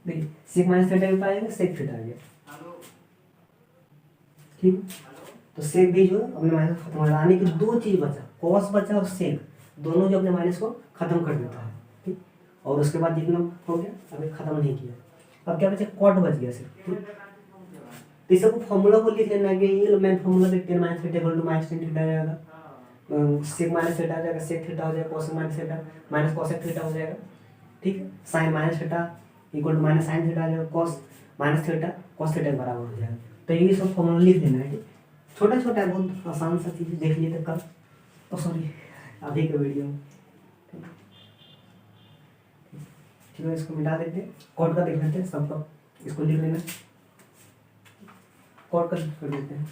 देखिए सेक माइनस थीटा भी पाएगा, सेक थीटा आ गया, ठीक। तो सेक भी जो है अपने माइनस खत्म हो जाता है, यानी कि दो चीज बचा, कॉस बचा और सेक, दोनों जो अपने माइनस को खत्म कर देता है, ठीक। और उसके बाद जितना हो गया अभी खत्म नहीं किया, अब क्या बचा, कॉट बच गया सिर्फ, ठीक। तो इस सबको फॉर्मूला को लिख लेना है कि ये मेन फॉर्मूला से tan minus theta equal to -tan theta आ जाएगा, सेक माइनस थीटा आ जाएगा, सेक थीटा हो जाएगा, cosec minus theta minus cosec theta हो जाएगा, ठीक है। Sine minus theta equal to minus sine theta आ जाएगा, cos minus theta cos theta के बराबर हो जाएगा। तो ये सब फॉर्मूला लिख देना है, ठीक। छोटा छोटा है, बहुत आसान सा चीज़, देख लिए थे कल, ओ सॉरी अभी के वीडियो में, ठीक है। इसको मिटा देते हैं, कोड का देख लेते हैं सबका, इसको लिख लेना, कोड का कर देते हैं।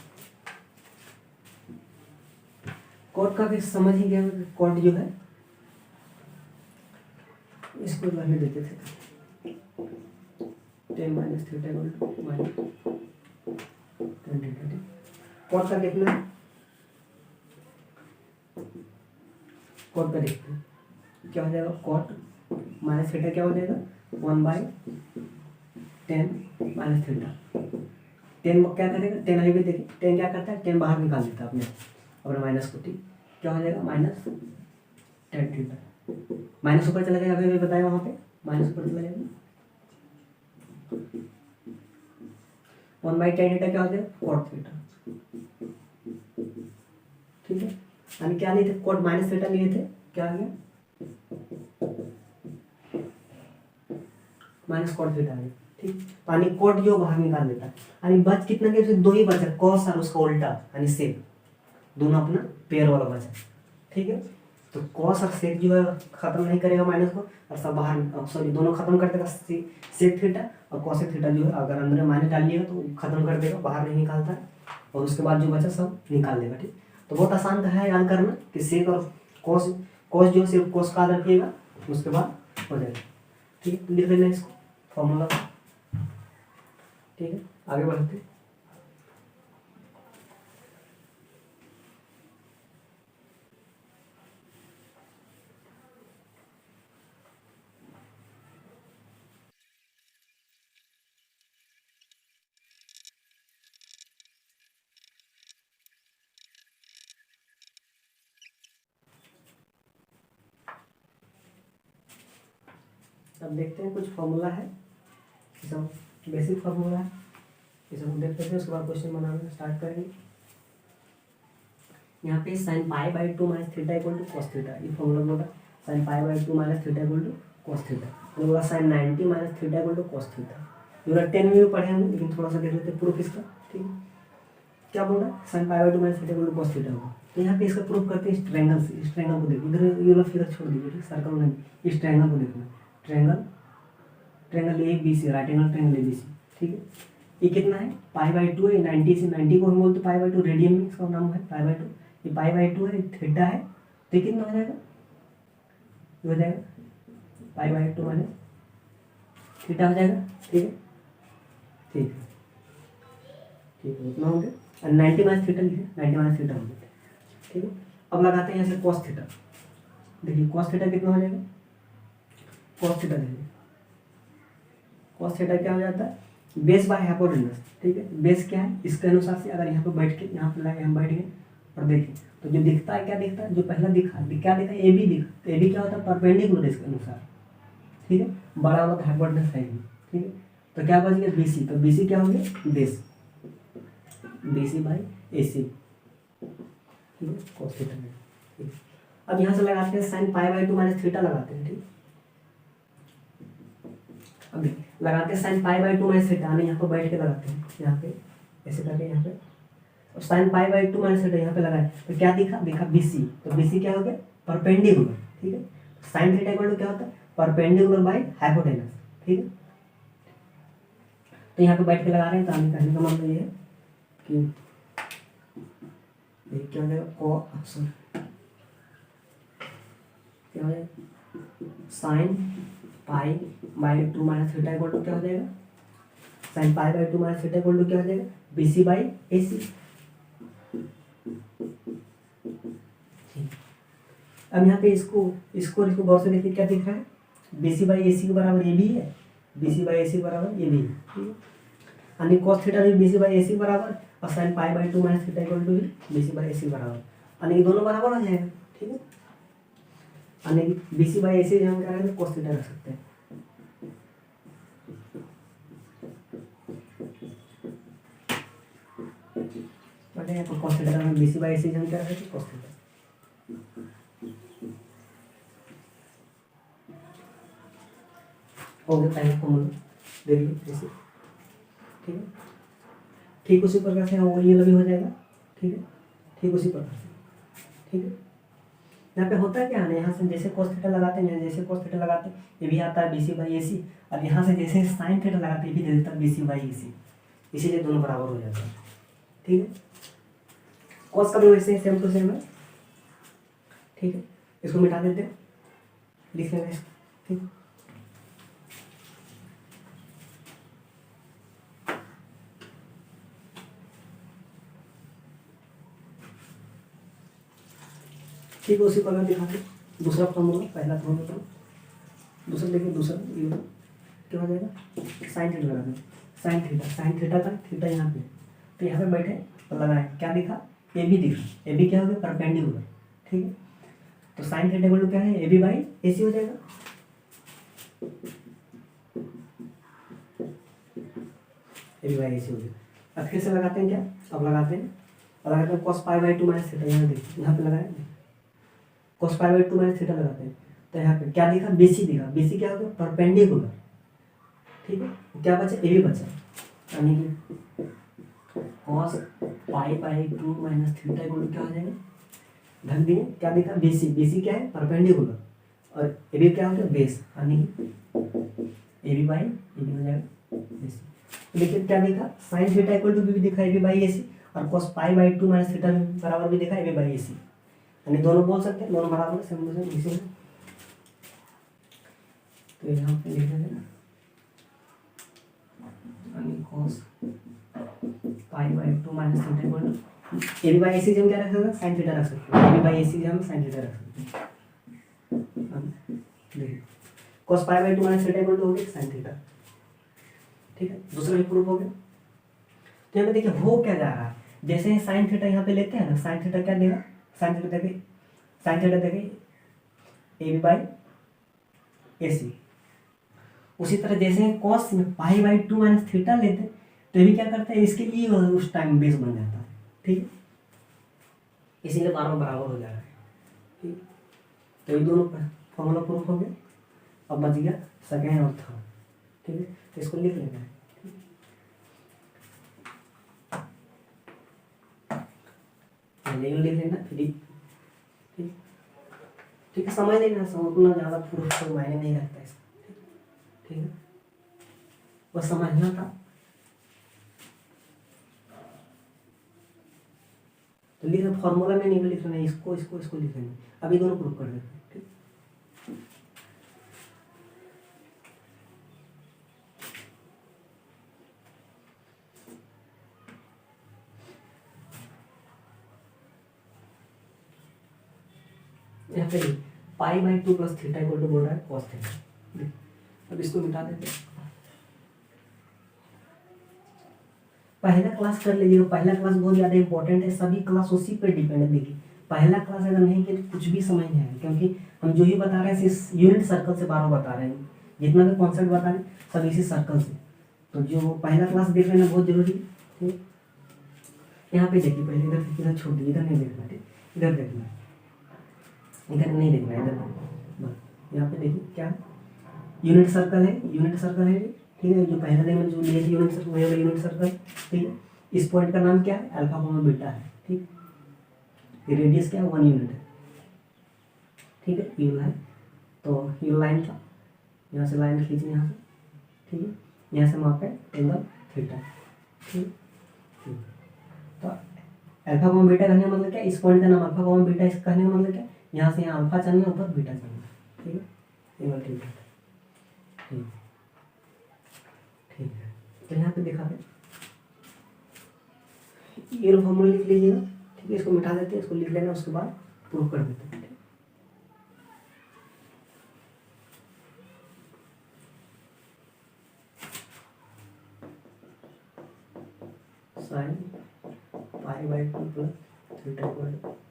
कोड का भी समझ ही गया, कोड जो है इसको रहने देते थे, tan minus theta equal to minus tan theta, cot का देखना है, कोड का देखते हैं क्या हो जाएगा, कोट माइनस थीटा क्या हो जाएगा, 1/tan माइनस थीटा, टेन क्या करेगा, टेन अभी भी देखिए, टेन क्या करता है, टेन बाहर निकाल देता है अपने माइनस को, ठीक। क्या हो जाएगा, -tan थीटा, माइनस ऊपर चला जाएगा, अभी बताया वहाँ पे माइनस ऊपर चला जाएगा, 1/tan थीटा क्या हो जाएगा, कोट थीटा, ठीक है। यानी क्या लिए थे, कोट माइनस थीटा लिए थे, क्या आ गया, माइनस कोट थीटा है, ठीक। यानी कोट जो बाहर निकाल देता है, यानी बच कितना के, दो ही बचा, कॉस और उसका उल्टा यानी सेक, दोनों अपना पेयर वाला बचा, ठीक है। तो कॉस और सेक जो है खत्म नहीं करेगा माइनस को, और सब बाहर, सॉरी दोनों खत्म कर देगा, सेक थीटा और कॉसेक थीटा जो है अगर अंदर माइनस डालिएगा तो खत्म कर देगा, बाहर नहीं निकालता है, और उसके बाद जो बचा सब निकाल देगा, ठीक। तो बहुत आसान है याद करना कि सेक और कॉस, कॉस जो सिर्फ कॉस का याद रखिएगा, उसके बाद हो जाएगा, ठीक है। लिख लेना इसको फॉर्मूला, ठीक है। आगे बढ़ते, अब देखते हैं कुछ फॉर्मूला है, ये सब बेसिक फार्मूला है, ये सब देखते हैं, उसके बाद क्वेश्चन बनाना स्टार्ट करेंगे। यहाँ पे sin π/2 minus theta equal to cos theta, ये फॉर्मूला बोला, sin π/2 minus theta equal to cos theta, मैंने बोला sin 90 minus theta equal to cos theta, ये वाला 10 में भी पढ़े होंगे, लेकिन थोड़ा सा देख लेते हैं प्रूफ इसका, ठीक है। क्या बोल रहा है, sin π/2 minus theta equal to cos theta होगा, तो यहाँ पे इसका प्रूफ करते हैं, इस ट्रायंगल से, इस ट्रायंगल को देखिए, इधर ये वाला फिगर छोड़ दीजिए, ठीक, सर्कल नहीं, इस ट्रायंगल को देखना, triangle triangle ABC, right angle triangle ABC, ठीक है। ये कितना है, π/2 है, 90 से 90 को हम बोलते π/2, रेडियन में इसका नाम है π/2, ये π/2 है, थीटा है, तो कितना हो जाएगा, ये हो जाएगा π/2 माइनस थीटा हो जाएगा, ठीक है, ठीक है। ठीक है, उतना हो गया। और 90 माइनस थीटा लिखे, 90 माइनस थीटा हो गया। ठीक है, अब लगाते हैं यहाँ से कॉस थीटा। देखिए कॉस थीटा कितना हो जाएगा, कॉस थीटा देखिए, कॉस थीटा क्या हो जाता है, बेस बाय हाइपोटेनस। ठीक है, बेस क्या है, इसके अनुसार से अगर यहाँ पे बैठ के, यहाँ पे लगे हम बैठ गए और देखें तो जो दिखता है क्या दिखता है, जो पहला दिखा क्या दिखा, ए बी दिखा। तो ए बी क्या होता है, परपेंडिकुलर इसके अनुसार। ठीक है, बड़ा वाला हाइपोटेनस है ये। ठीक है, तो क्या बच गया बी सी, तो बी सी क्या हो गया, base, B C by A सी। ठीक है, कॉस थीटा में। ठीक है, अब यहाँ से लगाते हैं sine pi by 2 minus theta लगाते हैं। ठीक, अभी लगाते हैं sine pi by 2 minus theta, यहाँ पर बैठ के लगाते हैं, यहाँ पे ऐसे करके यहाँ पे, और sine pi by 2 minus theta यहाँ पे लगाए तो क्या दिखा, दिखा बी सी। तो बी सी क्या हो गया, परपेंडिकुलर। ठीक है, साइन थीटा इक्वल टू क्या होता है, परपेंडिकुलर बाई हाइपोटेनस। ठीक है, तो यहाँ पे बैठ के लगा रहे हैं, तो आगे कहने का मतलब ये है कि क्या हो जाएगा, क्या हो जाएगा, sine pi by 2 minus theta equal to क्या हो जाएगा, sine pi by 2 minus theta equal to क्या हो जाएगा, बी सी बाई ए सी। अब यहाँ पे इसको गौर से देखिए क्या दिख रहा है, B C by A C के बराबर ए बी है, B C by A C बराबर ए बी है। ठीक है, यानी कॉस थीटा भी B C by A C बराबर, और sine pi by 2 minus theta equal to भी B C by A C बराबर, यानी दोनों बराबर हो जाएगा। ठीक है, यानी B C by A C हम क्या रखेंगे, कॉस थीटा रख सकते हैं। तो कॉस थीटा में B C by A C हम क्या रखेंगे, कॉस थीटा। हो गया पहला फॉर्मूला, देख लीजिए ऐसे। ठीक है, ठीक उसी प्रकार से वो ये भी हो जाएगा। ठीक है, ठीक उसी प्रकार से। ठीक है, यहाँ पे होता है क्या है, यहाँ से जैसे cos थीटा लगाते हैं, जैसे cos थीटा लगाते हैं ये भी आता है B C by A C, और यहाँ से जैसे साइन थीटा लगाते हैं ये भी दे देता है बी सी बाई ए सी, इसीलिए दोनों बराबर हो जाता है। ठीक है, cos का भी वैसे सेम टू सेम है। ठीक है, इसको मिटा देते हैं, लिख लेना इसको। ठीक, ठीक है, उसी प्रकार दिखाते दूसरा फॉर्मूला, पहला फॉर्मूला दूसरा देखिए, दूसरा ये क्या हो जाएगा, साइन थीटा लगा दें, साइन थीटा का थीटा यहाँ पे, तो यहाँ पे बैठे तो लगाए क्या दिखा, ए बी दिखा, ए बी क्या हो गया, परपेंडिकुलर। ठीक है, तो साइन थीटा इक्वल टू क्या है, ए बी बाई ए सी हो जाएगा। ए बी बाई ए सी हो गया। अब फिर से लगाते हैं क्या, अब लगाते हैं cos pi by 2 minus theta, यहाँ देखिए यहाँ पे लगाए cos pi by 2 minus theta लगाते हैं, तो यहाँ पे क्या दिखा, बी सी दिखा, बी सी क्या हो गया, परपेंडिकुलर। ठीक है, क्या बचा, ए बी बचा, यानी कि cos pi by 2 minus theta equal to क्या हो जाएगा, ढक दिए क्या दिखा, बी सी क्या है, परपेंडिकुलर, और ए बी क्या हो गया, बेस, यानी A B by A B हो जाएगा बेस। देखिए क्या दिखा, साइन थीटा इक्वल टू बी दिखा A B by A C, और cos pi by 2 minus theta बराबर भी दिखा ए बी बाई ए सी, यानी दोनों बोल सकते हैं, दोनों बराबर सेम टू सेम इसी में। तो यहाँ पे लिख देना cos pi by 2 minus theta equal to A B by A C हम क्या रख सकते हैं, साइन थीटा रख सकते हैं, ए बी बाई ए सी हम साइन थीटा रख सकते हैं। देखिए cos pi by 2 minus theta equal to हो गया साइन थीटा। ठीक है, दूसरा भी प्रूफ हो गया। तो यहाँ पे देखिए हो क्या जा रहा है, जैसे ही साइन थीटा यहाँ पे लेते हैं ना, साइन थीटा क्या देगा, साइन थीटा देखे ए बी बाई ए सी। उसी तरह जैसे cos pi by 2 minus theta लेते हैं तो ये भी क्या करता है, इसके लिए उस टाइम बेस बन जाता है। ठीक है, इसीलिए बार बार बराबर हो जा रहा है। ठीक, तो ये दोनों फॉर्मूला प्रूफ हो गया। अब बच गया सेकेंड और थर्ड। ठीक है, तो इसको लिख लेना है। लिख लेना फिर। ठीक है, समझ लेना, उतना ज़्यादा प्रूफ तो मायने नहीं रखता इसका। ठीक है, बस समझना था। तो लिखना, फॉर्मूला में नहीं लिख लेना, इसको लिख लेना। अभी दोनों प्रूफ कर देते हैं। ठीक, यहाँ पे pi by 2 plus theta equal to बोल रहा है कॉस थीटा। अब इसको मिटा देते हैं। पहला क्लास कर लीजिएगा, पहला क्लास बहुत ज़्यादा इंपॉर्टेंट है, सभी क्लास उसी पर डिपेंड है। देखिए पहला क्लास अगर नहीं किया तो कुछ भी समझ नहीं आएगा, क्योंकि हम जो ही बता रहे हैं इस यूनिट सर्कल से बार बता रहे हैं, जितना भी कॉन्सेप्ट बता रहे हैं सब इसी सर्कल से। तो जो पहला क्लास देख लेना बहुत जरूरी है। ठीक, यहाँ पे देखिए पहले इधर छोड़ दीजिए, इधर नहीं देखना, ठीक इधर देखना, इधर नहीं देखना, इधर बस। यहाँ पे देखिए क्या यूनिट सर्कल है, यूनिट सर्कल है, ठीक है। जो पहले दिन में जो लिए थे यूनिट सर्कल, वही वाला यूनिट सर्कल, ठीक है। इस पॉइंट का नाम क्या है, अल्फा कॉमा बीटा है, ठीक। ये रेडियस क्या है, 1 यूनिट है, ठीक है। यू लाइन, तो यू लाइन था, यहाँ से लाइन खींचनी यहाँ से, ठीक है। यहाँ से मापे एंगल थीटा, ठीक। तो अल्फा कॉमा बीटा कहने का मतलब क्या, इस पॉइंट का नाम अल्फा कॉमा बीटा, इसका कहने का मतलब क्या, यहाँ से यहाँ अल्फा चलना है, ऊपर बीटा चलना है, ठीक है। एंगल थीटा, ठीक ठीक है। तो यहाँ पे दिखा दें, ये फॉर्मूला लिख लीजिएगा, ठीक है। इसको मिटा देते हैं, इसको लिख लेना, उसके बाद प्रूव कर देते हैं। Sine pi by 2 plus theta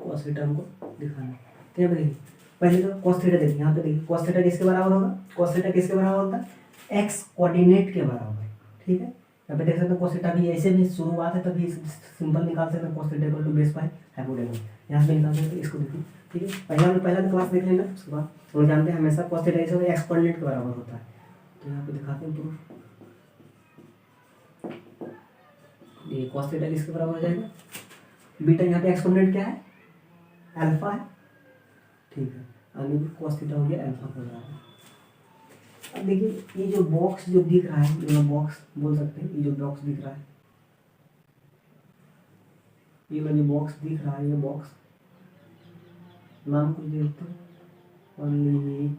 cos theta हमको दिखाना है। तो यहाँ पे देखिए पहले तो कॉस थीटा देखिए, यहाँ पे देखिए कॉस थीटा किसके बराबर होगा, कॉस थीटा किसके बराबर होता है, एक्स कोऑर्डिनेट के बराबर, ठीक है। यहाँ पे देख सकते हैं cos थीटा भी ऐसे भी शुरुआत है, तभी सिंपल निकाल सकते हैं, cos theta equal to base by hypotenuse, यहाँ पे निकाल सकते हैं। इसको देखिए, ठीक है। पहला क्लास देख लेना, उसके बाद हम जानते हैं हमेशा cos थीटा ऐसे एक्स कोऑर्डिनेट के बराबर होता है। तो यहाँ पे दिखाते हैं प्रूफ, ये cos थीटा किसके बराबर हो जाएगा, बीटा, यहाँ पे एक्स कोऑर्डिनेट क्या है, अल्फा है, ठीक है। यानी cos थीटा हो गया अल्फा के बराबर। अब देखिए ये जो बॉक्स जो दिख रहा है, ये बॉक्स बोल सकते हैं, ये जो बॉक्स दिख रहा है, ये वाला जो बॉक्स दिख रहा है, ये बॉक्स नाम कुछ देखते हैं, ओनली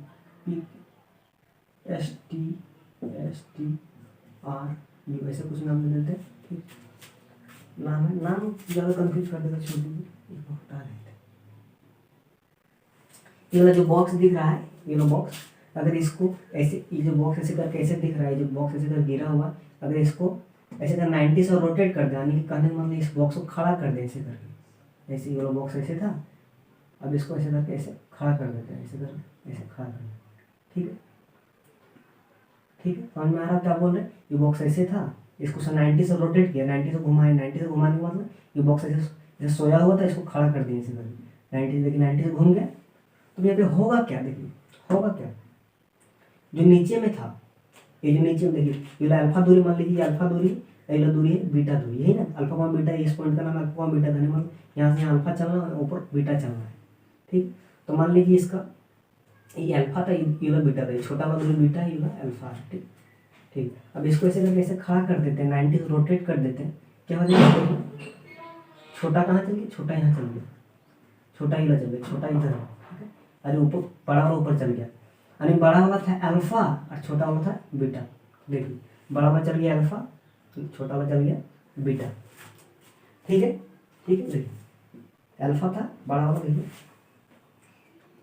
STR ऐसे कुछ नाम दे देते हैं, ठीक। नाम है, नाम ज़्यादा कंफ्यूज कर देगा, छोड़ दीजिए, इसको हटा देते हैं। ये वाला जो बॉक्स दिख रहा है, ये वाला बॉक्स, अगर इसको ऐसे, ये जो बॉक्स ऐसे करके ऐसे दिख रहा है, जो बॉक्स ऐसे कर गिरा हुआ, अगर इसको ऐसे कर 90 से रोटेट कर दे, यानी कि कहने का मतलब इस बॉक्स को खड़ा कर दे ऐसे करके, ऐसे ये वाला बॉक्स ऐसे था, अब इसको ऐसे करके ऐसे खड़ा कर देते हैं, ऐसे करके ऐसे खड़ा कर देते, ठीक है, ठीक है। समझ में आ रहा है क्या बोल रहे हैं, ये बॉक्स ऐसे था, इसको 90 से रोटेट किया, 90 से घुमाए, 90 से घुमाने के मतलब ये बॉक्स ऐसे सोया हुआ था, इसको खड़ा कर दिया ऐसे करके 90, लेकिन 90 से घूम गया। तो यहाँ पे होगा क्या, देखिए होगा क्या, जो नीचे में था, ये जो नीचे में देखिए, ये अल्फा दूरी मान लीजिए, अल्फा दूरी, ये दूरी है बीटा दूरी, यही ना, अल्फा कॉमा बीटा, इस पॉइंट का नाम अल्फा कॉमा बीटा था, मतलब यहाँ से यहाँ अल्फा चलना है, ऊपर बीटा चलना है, ठीक। तो मान लीजिए इसका ये अल्फा था, ये बीटा था, ये छोटा वाला दूरी बीटा है, ये अल्फा है, ठीक ठीक। अब इसको ऐसे करके ऐसे खड़ा कर देते हैं, 90 से रोटेट कर देते हैं, क्या हो जाएगा, छोटा कहाँ चल गया, छोटा यहाँ चल गया, छोटा इधर चल गया, छोटा इधर, ठीक है। अरे ऊपर बड़ा वाला ऊपर चल गया, यानी बड़ा वाला था अल्फा और छोटा वाला था बीटा, देखिए बड़ा वाला चल गया अल्फा, छोटा वाला चल गया बीटा, ठीक है, ठीक है। देखिए अल्फा था, बड़ा वाला देखिए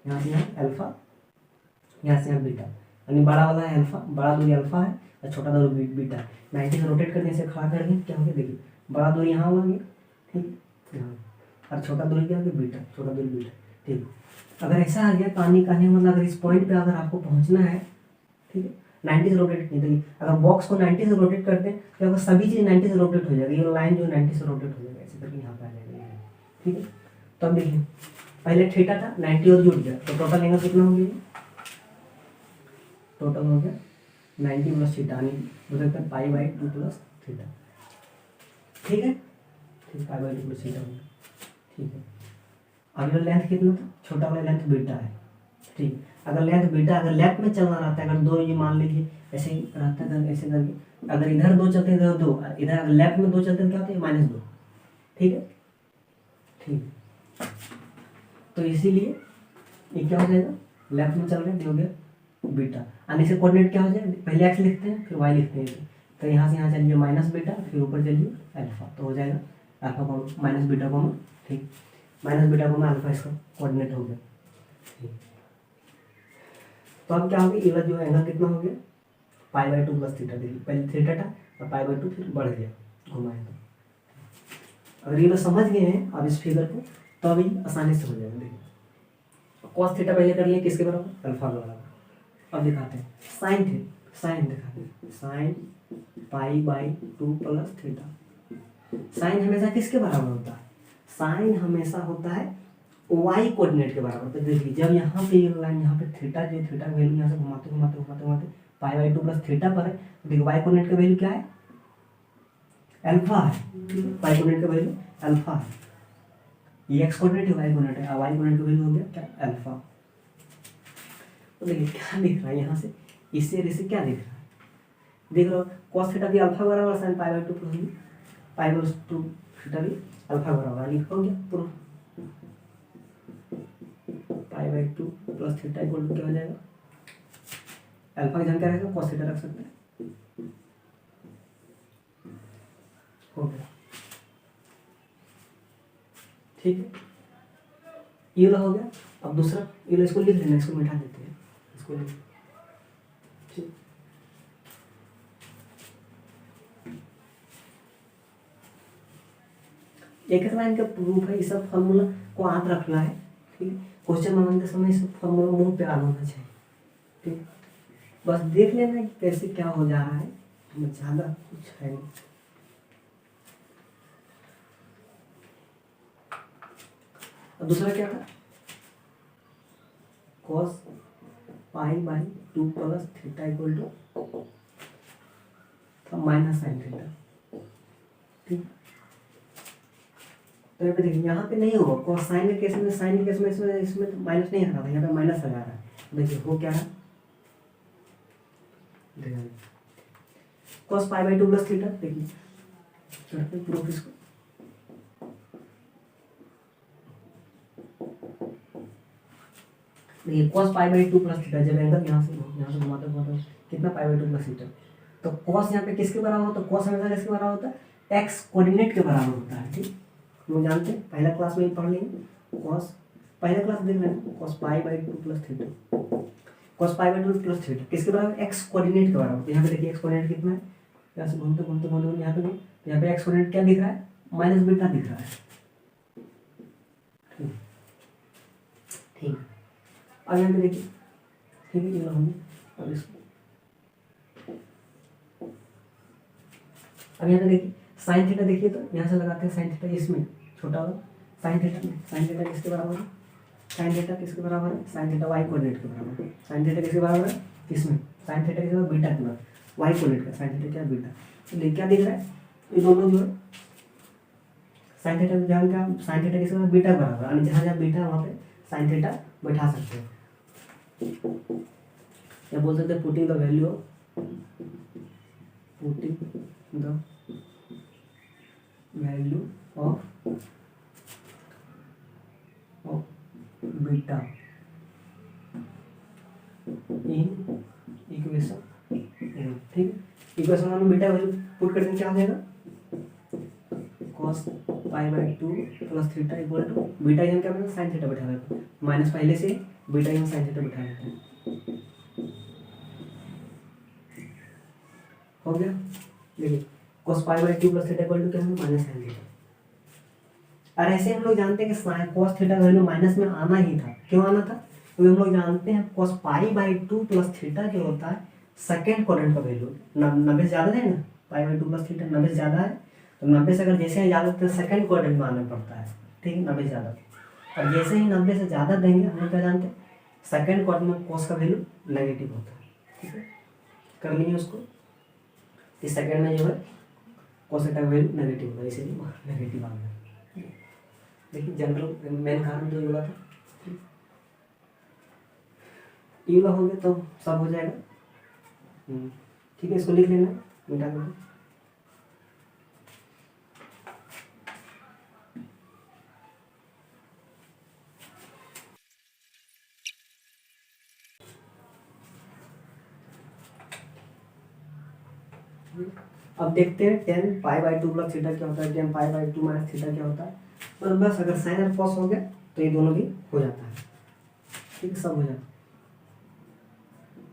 यहाँ से यहाँ अल्फा, यहाँ से यहाँ बीटा, यानी बड़ा वाला है अल्फा, बड़ा दूरी अल्फा है और छोटा दूरी बीटा है। 90 से रोटेट करने से खड़ा कर दें, क्या हो गया, देखिए बड़ा दूरी यहाँ हो गया, ठीक, यहाँ, और छोटा दूरी क्या हो गया, बीटा, छोटा दूरी बीटा, ठीक। अगर ऐसा आ गया, कहानी मतलब अगर इस पॉइंट पे अगर आपको पहुंचना है, ठीक है, 90 से रोटेट नहीं, देखिए अगर बॉक्स को 90 से रोटेट करते हैं तो अगर सभी चीज़ 90 से रोटेट हो जाएगी, ये लाइन जो 90 से रोटेट हो जाएगा, ऐसे करके यहाँ पे आ जाएगा, ठीक है। तो अब देखिए पहले थीटा था, 90 और जुड़ गया, तो टोटल एंगल कितना हो गया, टोटल हो गया 90 प्लस थीटा, हो सकता है पाई बाई 2 प्लस थीटा, ठीक है, ठीक, पाई बाई 2 प्लस थीटा हो गया, ठीक है। अगला लेंथ कितना था, छोटा वाला लेंथ बीटा है, ठीक। अगर लेंथ बीटा, अगर लेफ्ट में चलना रहता है, अगर दो ये मान लीजिए ऐसे ही रहता है, ऐसे करके अगर इधर 2 चलते हैं, इधर 2, इधर अगर लेफ्ट में 2 चलते हैं क्या होता है, -2, ठीक है, ठीक। तो इसीलिए ये क्या हो जाएगा, लेफ्ट में चल रहे हैं, हो गया बीटा, आने से कोऑर्डिनेट क्या हो जाए, पहले एक्स लिखते हैं फिर वाई लिखते हैं, तो यहाँ से यहाँ चलिए माइनस बीटा, फिर ऊपर चलिए अल्फा, तो हो जाएगा अल्फा को माइनस बीटा को, ठीक, माइनस बीटा को अल्फा, इसका कोऑर्डिनेट हो गया, तो अब क्या हो गया, ये वाला जो एंगल कितना हो गया, पाई बाई 2 प्लस थीटा। देखिए पहले थीटा था और पाई बाई 2 फिर बढ़ गया घुमाया। तो अगर ये लोग समझ गए हैं अब इस फिगर को, तो अभी आसानी से हो जाएगा। देखिए कॉस थीटा पहले कर लिए किसके बराबर, अल्फा के बराबर। अब दिखाते हैं साइन थे, साइन दिखाते हैं, sine pi by 2 plus theta. Sine हमेशा किसके बराबर होता है, साइन हमेशा होता है वाई कोऑर्डिनेट के बराबर। तो देखिए जब यहाँ पे ये लाइन यहाँ पे थीटा, जो थीटा का वैल्यू यहाँ से घुमाते घुमाते घुमाते घुमाते पाई बाई 2 प्लस थीटा पर है, तो देखिए वाई कोऑर्डिनेट का वैल्यू क्या है, अल्फा है। वाई कोऑर्डिनेट का वैल्यू अल्फा है, ये एक्स कोऑर्डिनेट है, वाई कोऑर्डिनेट है, वाई कोऑर्डिनेट का वैल्यू हो गया क्या, अल्फा। तो देखिए क्या दिख रहा है यहाँ से, इससे और इससे क्या दिख रहा है, देख रहे हो कॉस थीटा भी अल्फा बराबर sine pi by 2 plus pi by 2 theta भी अल्फा बराबर, लिखा हो गया proof. Pi by 2 plus theta equal to क्या हो जाएगा, अल्फा की जानकारी रखेगा कॉस थीटा रख सकते हैं, हो गया। ठीक है, ये वाला हो गया। अब दूसरा ये वाला इसको लिख लेना, इसको मिटा देते हैं, इसको लिख। ठीक, एक लाइन का प्रूफ है, ये सब फॉर्मूला को याद रखना है। ठीक है, क्वेश्चन बनाते समय इस फॉर्मूला मुंह पे आना होना चाहिए। ठीक, बस देख लेना कि कैसे क्या हो जा रहा है, ज़्यादा कुछ है नहीं। अब दूसरा क्या था, cos pi by 2 plus theta equal to minus sine theta. ठीक, तो यहाँ पे देखिए यहाँ पे नहीं होगा, cos साइन के केस में, साइन के केस में इसमें माइनस नहीं हटा था, यहाँ पे माइनस लगा रहा है। देखिए वो क्या है, cos pi by 2 plus theta. देखिए प्रूफ इसको, देखिए cos pi by 2 plus theta, जब एंगल यहाँ से घुमाते घुमाते कितना पाई बाई 2 प्लस थीटा, तो cos यहाँ पे किसके बराबर होता है, cos हमेशा किसके बराबर होता है, x कोऑर्डिनेट के बराबर होता है। ठीक, हम जानते हैं, पहला क्लास में ही पढ़ लेंगे। cos पहला क्लास देख लेंगे, cos pi by 2 plus theta, cos pi by 2 plus theta किसके बराबर, x कोऑर्डिनेट के बराबर। तो यहाँ पे देखिए x कोऑर्डिनेट कितना है, यहाँ से घूमते घूमते घूमते यहाँ पे भी, तो यहाँ पे x कोऑर्डिनेट क्या दिख रहा है, माइनस बीटा दिख रहा है। ठीक, अब यहाँ पे देखिए, ठीक है, ये होंगे। अब इसको अब यहाँ पे देखिए साइन थीटा, देखिए तो यहाँ से लगाते हैं साइन थीटा, इसमें छोटा वाला साइन थीटा में, साइन थीटा किसके बराबर है, साइन थीटा किसके बराबर है, साइन थीटा वाई कोऑर्डिनेट के बराबर है। साइन थीटा किसके बराबर है, इसमें साइन थीटा किसके बराबर, बीटा के बराबर, वाई कोऑर्डिनेट का साइन थीटा क्या, बीटा। तो क्या दिख रहा है, ये दोनों जो है साइन थीटा में, जहाँ क्या साइन थीटा किसके बराबर, बीटा के बराबर, और जहाँ जहाँ बीटा है वहाँ पे साइन थीटा बैठा सकते हैं। या बोल सकते हैं putting the value of beta in equation. ठीक है, इक्वेशन में बीटा वैल्यू पुट कर देंगे, क्या हो जाएगा, cos pi by 2 plus theta equal to beta यहाँ क्या बनेगा, साइन थीटा बैठा देते हैं, माइनस पहले से बीटा यहाँ साइन थीटा बैठा देते हैं। हो गया, देखिए cos pi by 2 plus theta equal to क्या है, माइनस साइन थीटा। और ऐसे हम लोग जानते हैं कि cos थीटा का वैल्यू माइनस में आना ही था। क्यों आना था, क्योंकि हम लोग जानते हैं cos pi by 2 plus theta जो होता है सेकेंड क्वाड्रेंट का वैल्यू 90 से ज़्यादा है ना, पाई बाई 2 प्लस थीटा 90 से ज़्यादा है, तो 90 से अगर जैसे ही ज़्यादा तो सेकेंड क्वाड्रेंट में आना पड़ता है। ठीक है, 90 से ज़्यादा, और जैसे ही 90 से ज़्यादा देंगे, हम क्या जानते हैं सेकेंड क्वाड्रेंट में cos का वैल्यू नेगेटिव होता है। ठीक है, कर लेंगे उसको, इस सेकेंड में जो है cos थीटा का वैल्यू नेगेटिव होता है, इसीलिए नेगेटिव आ गया। देखिए जनरल मेन कारण जो बोला था, ये हो गया तो सब हो जाएगा। ठीक है, इसको लिख लेना, मिटा देना। अब देखते हैं ten pi by 2 plus theta क्या होता है, ten pi by 2 minus theta क्या होता है। तो बस अगर साइन और कॉस हो गया तो ये दोनों भी हो जाता है। ठीक है, सब हो जाए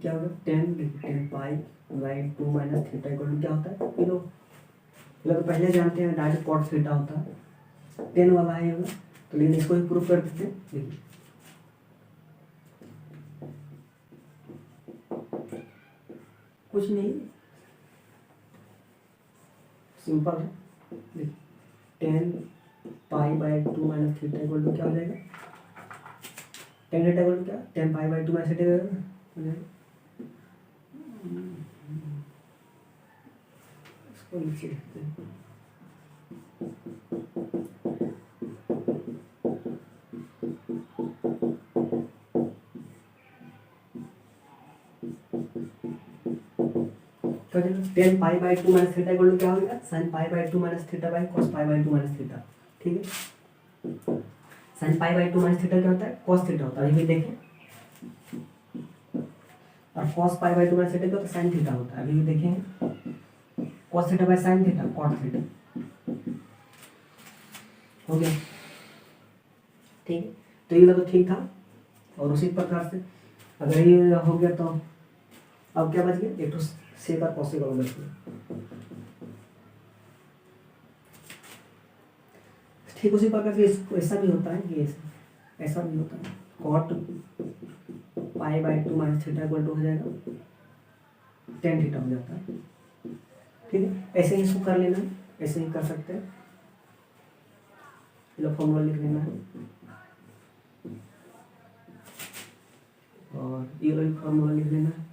क्या होगा 10 pi by 2 minus theta equal to क्या होता है ये लोग पहले जानते हैं डायरेक्ट कॉट थीटा होता है 10 वाला है होगा तो लेकिन इसको भी प्रूफ कर देते हैं। देखिए कुछ नहीं सिंपल है। देखिए 10 pi by 2 minus theta equal to क्या हो जाएगा 10 थीटा इक्वल टू क्या 10 पाई बाई 2 माइनस थीटा हो जाएगा। इसको नीचे लिखते हैं तो 10 pi by 2 minus theta equal to क्या होगा sine pi by 2 minus theta by cos pi by 2 minus theta. ठीक है, sine pi by 2 minus theta क्या होता है कॉस थीटा होता है, अभी भी देखें। और cos pi by 2 minus theta क्या होता है साइन थीटा होता है, अभी भी देखेंगे। Cos theta by sine theta cot theta हो गया। ठीक है, तो ये तो ठीक था। और उसी प्रकार से अगर ये हो गया तो अब क्या बच गया एक तो सीधा पॉसिबल बच गया। ठीक उसी प्रकार से ऐसा भी होता है कि ऐसा भी होता है cot pi by 2 minus theta equal to हो जाएगा 10 थीटा हो जाता है। ठीक है, ऐसे ही इसको कर लेना है, ऐसे ही कर सकते हैं। ये फॉर्मूला लिख लेना है और ये वाला फॉर्मूला लिख लेना है।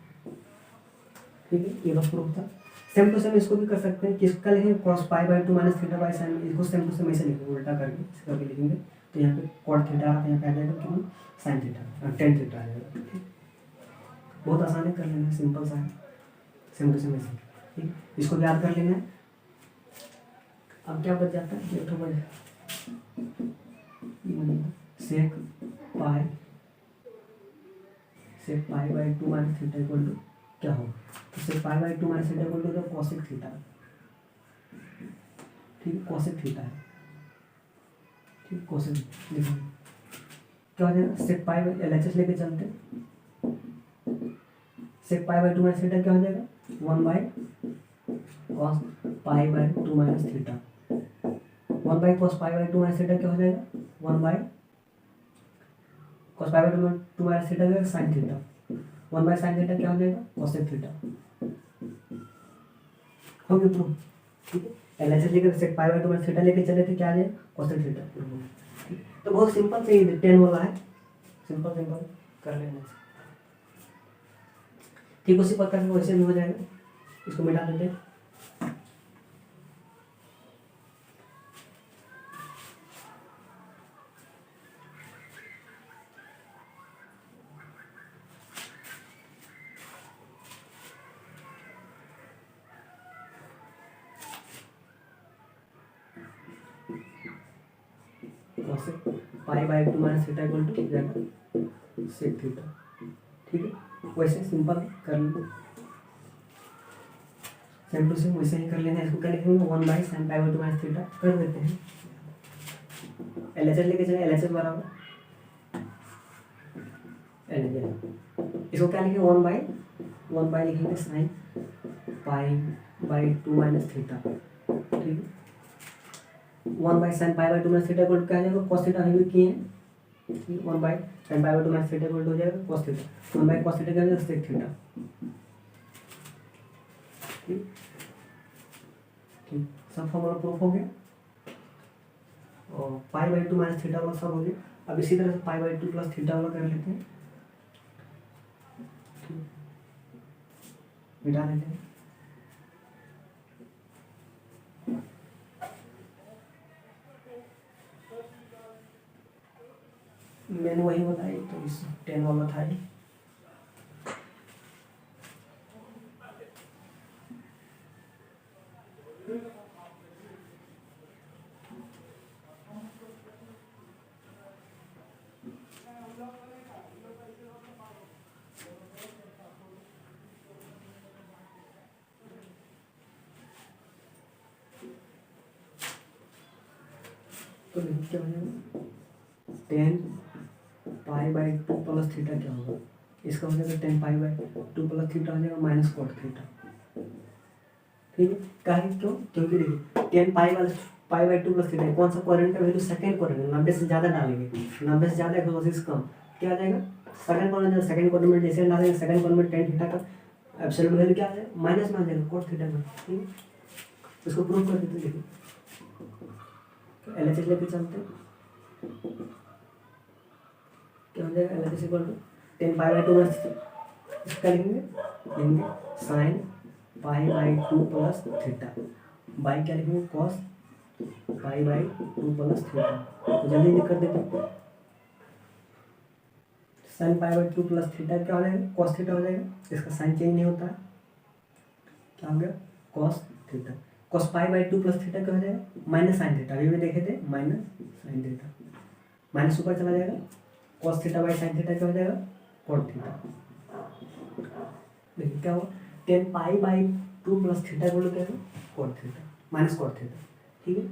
ठीक है, ये वाला प्रूफ था। सेम टू सेम इसको भी कर सकते हैं, किसका लिखेंगे cos pi by 2 minus theta by sign, इसको सेम टू सेम ऐसे लिखेंगे उल्टा करके इस करके लिखेंगे तो यहाँ पे cot थीटा आता है, यहाँ पे आ जाएगा कितना साइन थीटा 10 थीटा आ जाएगा। ठीक, बहुत आसान है, कर लेना है, सिंपल सा है, सेम टू सेम ऐसे। ठीक, इसको भी याद कर लेना है। अब क्या बच जाता है एक तो बच sec pi by 2 minus theta equal to क्या होगा तो sec pi by 2 minus theta equal to cosec theta. ठीक है, कॉसेक थीटा है। ठीक, कॉसेक लिखेंगे क्या हो जाएगा सेक पाई बाई एलएचएस लेके चलते हैं। Sec pi by 2 minus theta क्या हो जाएगा 1 by cos pi by 2 minus theta. 1 by cos pi by 2 minus theta क्या हो जाएगा 1 by cos pi by 2 minus theta क्या sine theta. 1 by sine theta क्या हो जाएगा कॉसेक थीटा। हो गया प्रूफ। ठीक है, एलएचएस लेकर सेक पाई बाई 2 माइनस थीटा लेके चले थे क्या आ जाएगा कॉसेक थीटा। तो बहुत सिंपल से 10 वाला है, सिंपल कर लेना। ठीक, उसी प्रकार से वैसे भी हो जाएगा, इसको मिटा देते हैं। Pi by 2 minus theta equal to जाएगा सेक थीटा। ठीक है, वैसे सिंपल कर लो, सेम टू सेम वैसे ही कर लेना है। इसको क्या लिखेंगे 1 by sine pi by 2 minus theta कर देते हैं। एलएचएस लेके चले, एलएचएस बराबर एलएचएस, इसको क्या लिखेंगे 1 बाई लिखेंगे sine pi by 2 minus theta. ठीक है, 1 by sine pi by 2 minus theta equal to क्या आ जाएगा कॉस थीटा हम भी किए हैं। 1 by sine pi by 2 minus theta equal to हो जाएगा cos theta. 1 by cos theta क्या हो जाएगा सेक थीटा। ठीक, सब फॉर्मूला प्रूफ हो गया और पाई बाई 2 माइनस थीटा वाला सब हो गया। अब इसी तरह से पाई बाई 2 प्लस थीटा वाला कर लेते हैं, मिटा देते हैं। मैंने वही बताई तो इस 10 वाला था ही। तो क्या हो जाएगा 10 pi by two plus theta क्या होगा, इसका हो जाएगा ten pi by two plus theta हो जाएगा माइनस कॉट थीटा। ठीक है, कहा क्यों, क्योंकि देखिए ten pi by two plus theta कौन सा क्वाड्रेंट का वैल्यू सेकंड क्वाड्रेंट 90 से ज़्यादा डालेंगे, 90 से ज़्यादा 180 कम क्या आ जाएगा सेकंड क्वाड्रेंट में जैसे डालेंगे सेकंड क्वाड्रेंट में टेन थीटा का एब्सोल्यूट वैल्यू क्या आ जाएगा माइनस में आ जाएगा कॉट थीटा में। ठीक है, इसको प्रूव कर देते देखिए, LHS लेके चलते हैं, क्या हो जाएगा LHS equal to tan pi by two plus इसका लिखेंगे sine pi by two plus theta by क्या लिखेंगे cos pi by two plus theta. तो जल्दी लिख कर देते sine pi by two plus theta क्या हो जाएगा कॉस थीटा हो जाएगा, इसका साइन चेंज नहीं होता है, क्या हो गया cos theta. Cos pi by two plus theta क्या हो जाएगा माइनस साइन थीटा, अभी भी देखे थे माइनस साइन थीटा, माइनस ऊपर चला जाएगा cos theta by sine theta क्या हो जाएगा कॉट थीटा। देखिए क्या हुआ tan pi by two plus theta बोलो क्या है cot theta minus cot theta. ठीक है,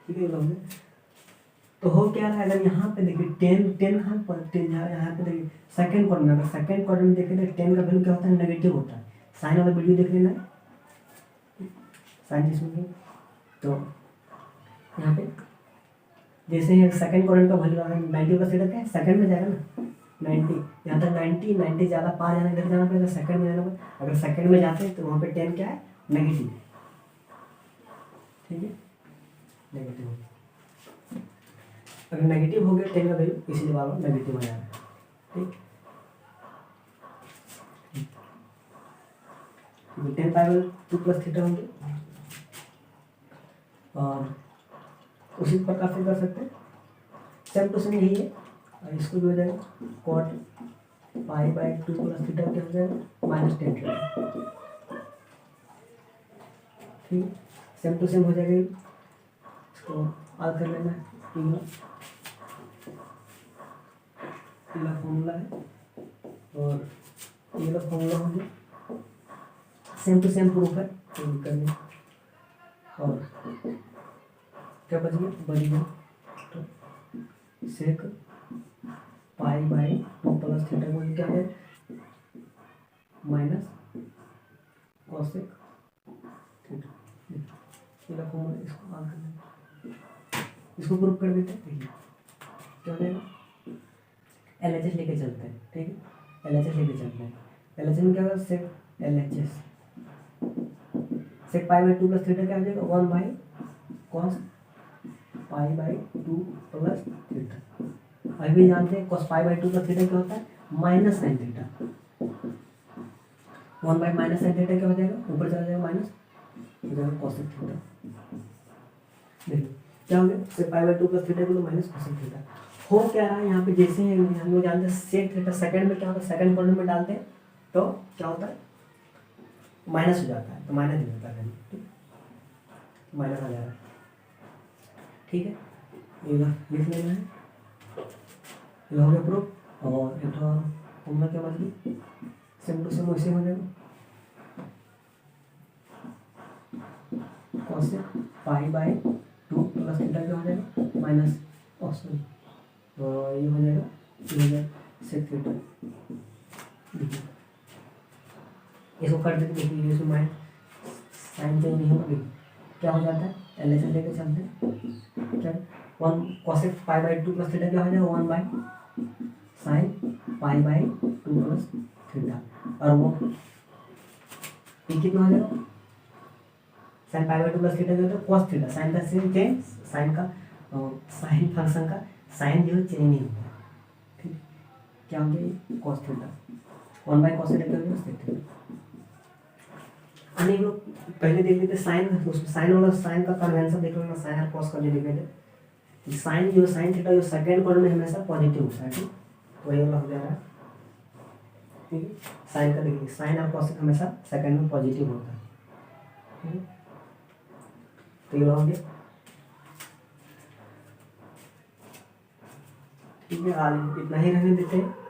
ठीक है लोग, तो हो क्या रहा है अगर यहाँ पे देखिए टेन यहाँ पर यहाँ पे देखिए सेकंड क्वाड्रेंट में, अगर सेकंड क्वाड्रेंट में देखें तो टेन का वैल्यू क्या होता है नेगेटिव होता है, साइन वाला वीडियो देख लेना साइन जिसमें, तो यहाँ पे जैसे ही सेकंड क्वाड्रेंट का वैल्यू आ रहा है 90 का थीटा क्या है सेकंड में जाएगा ना 90, यहाँ तक 90 ज़्यादा पार जाना इधर जाना पड़ेगा सेकंड में जाना पड़ेगा, अगर सेकंड में जाते हैं तो वहाँ पे टेन क्या है नेगेटिव। ठीक है, नेगेटिव हो गया, अगर नेगेटिव हो गया टेन का वैल्यू इसीलिए वाला नेगेटिव आ जा रहा है। ठीक, ten pi by two plus theta होंगे और उसी प्रकार से कर सकते हैं सेम टू सेम यही है, और इसको भी हो जाएगा cot pi by two plus theta क्या हो जाएगा माइनस टेन थीटा। ठीक, सेम टू सेम हो जाएगा, इसको आल कर लेना है, पीला फॉर्मूला है और ये फॉर्मूला हो गया, सेम टू सेम प्रूफ है तो करने, और क्या बच गया तो sec pi by two plus theta को क्या है माइनस कॉसेक थीटा, इसको आल कर देते, इसको प्रूफ कर देते हैं। देखिए क्या हो जाएगा LHS लेके चलते हैं। ठीक है, LHS लेके चलते हैं, LHS में क्या होगा sec LHS sec pi by two plus theta क्या हो जाएगा one by cos pi by two plus theta. अभी भी जानते हैं cos pi by two plus theta क्या होता है minus sine theta, one by minus sine theta क्या हो जाएगा ऊपर चला जाएगा माइनस हो जाएगा कॉसेक थीटा। देखिए क्या हो गया sec pi by two plus theta को माइनस कॉसेक थीटा। हो क्या रहा है यहाँ पे जैसे ही हम लोग जानते हैं सेक थीटा सेकंड में क्या होता है सेकंड क्वाड्रेंट में डालते हैं तो क्या होता है माइनस हो जाता है, तो माइनस हो जाता है, माइनस आ जा रहा है। ठीक है, ये लिख लेना है, ये हो गया प्रूफ, और एक फॉर्मूला क्या बच गई सेम टू सेम वैसे हो जाएगा cos pi by two plus theta क्या हो जाएगा माइनस सॉरी ये हो जाएगा सेक थीटा। देखिए इसको कर देते देखिए इसमें माइनस साइन चेंज नहीं होगा, क्या हो जाता है LHS लेके चलते हैं क्या one cosec pi by two plus theta क्या हो जाएगा one by sine pi by two plus theta, और वो ये कितना हो जाएगा sine pi by two plus theta क्या होता है कॉस थीटा, साइन का चेंज साइन का साइन फंक्शन का साइन जो है चेंज नहीं होता। ठीक, क्या हो गया cos theta one by cos theta क्या हो जाएगा सेक थीटा। अनेक लोग पहले देख लेते साइन, उसमें साइन वाला साइन का कन्वेंशन देख लेना साइन और कॉस का जो लिखे थे साइन जो साइन थीटा जो सेकंड क्वाड्रेंट में हमेशा पॉजिटिव होता है। ठीक, वही वाला हो जाएगा। ठीक है, साइन का देखिए साइन और कॉस हमेशा सेकंड में पॉजिटिव होता है। ठीक है, तो ये हो गया। ठीक है, आज इतना ही रहने देते हैं।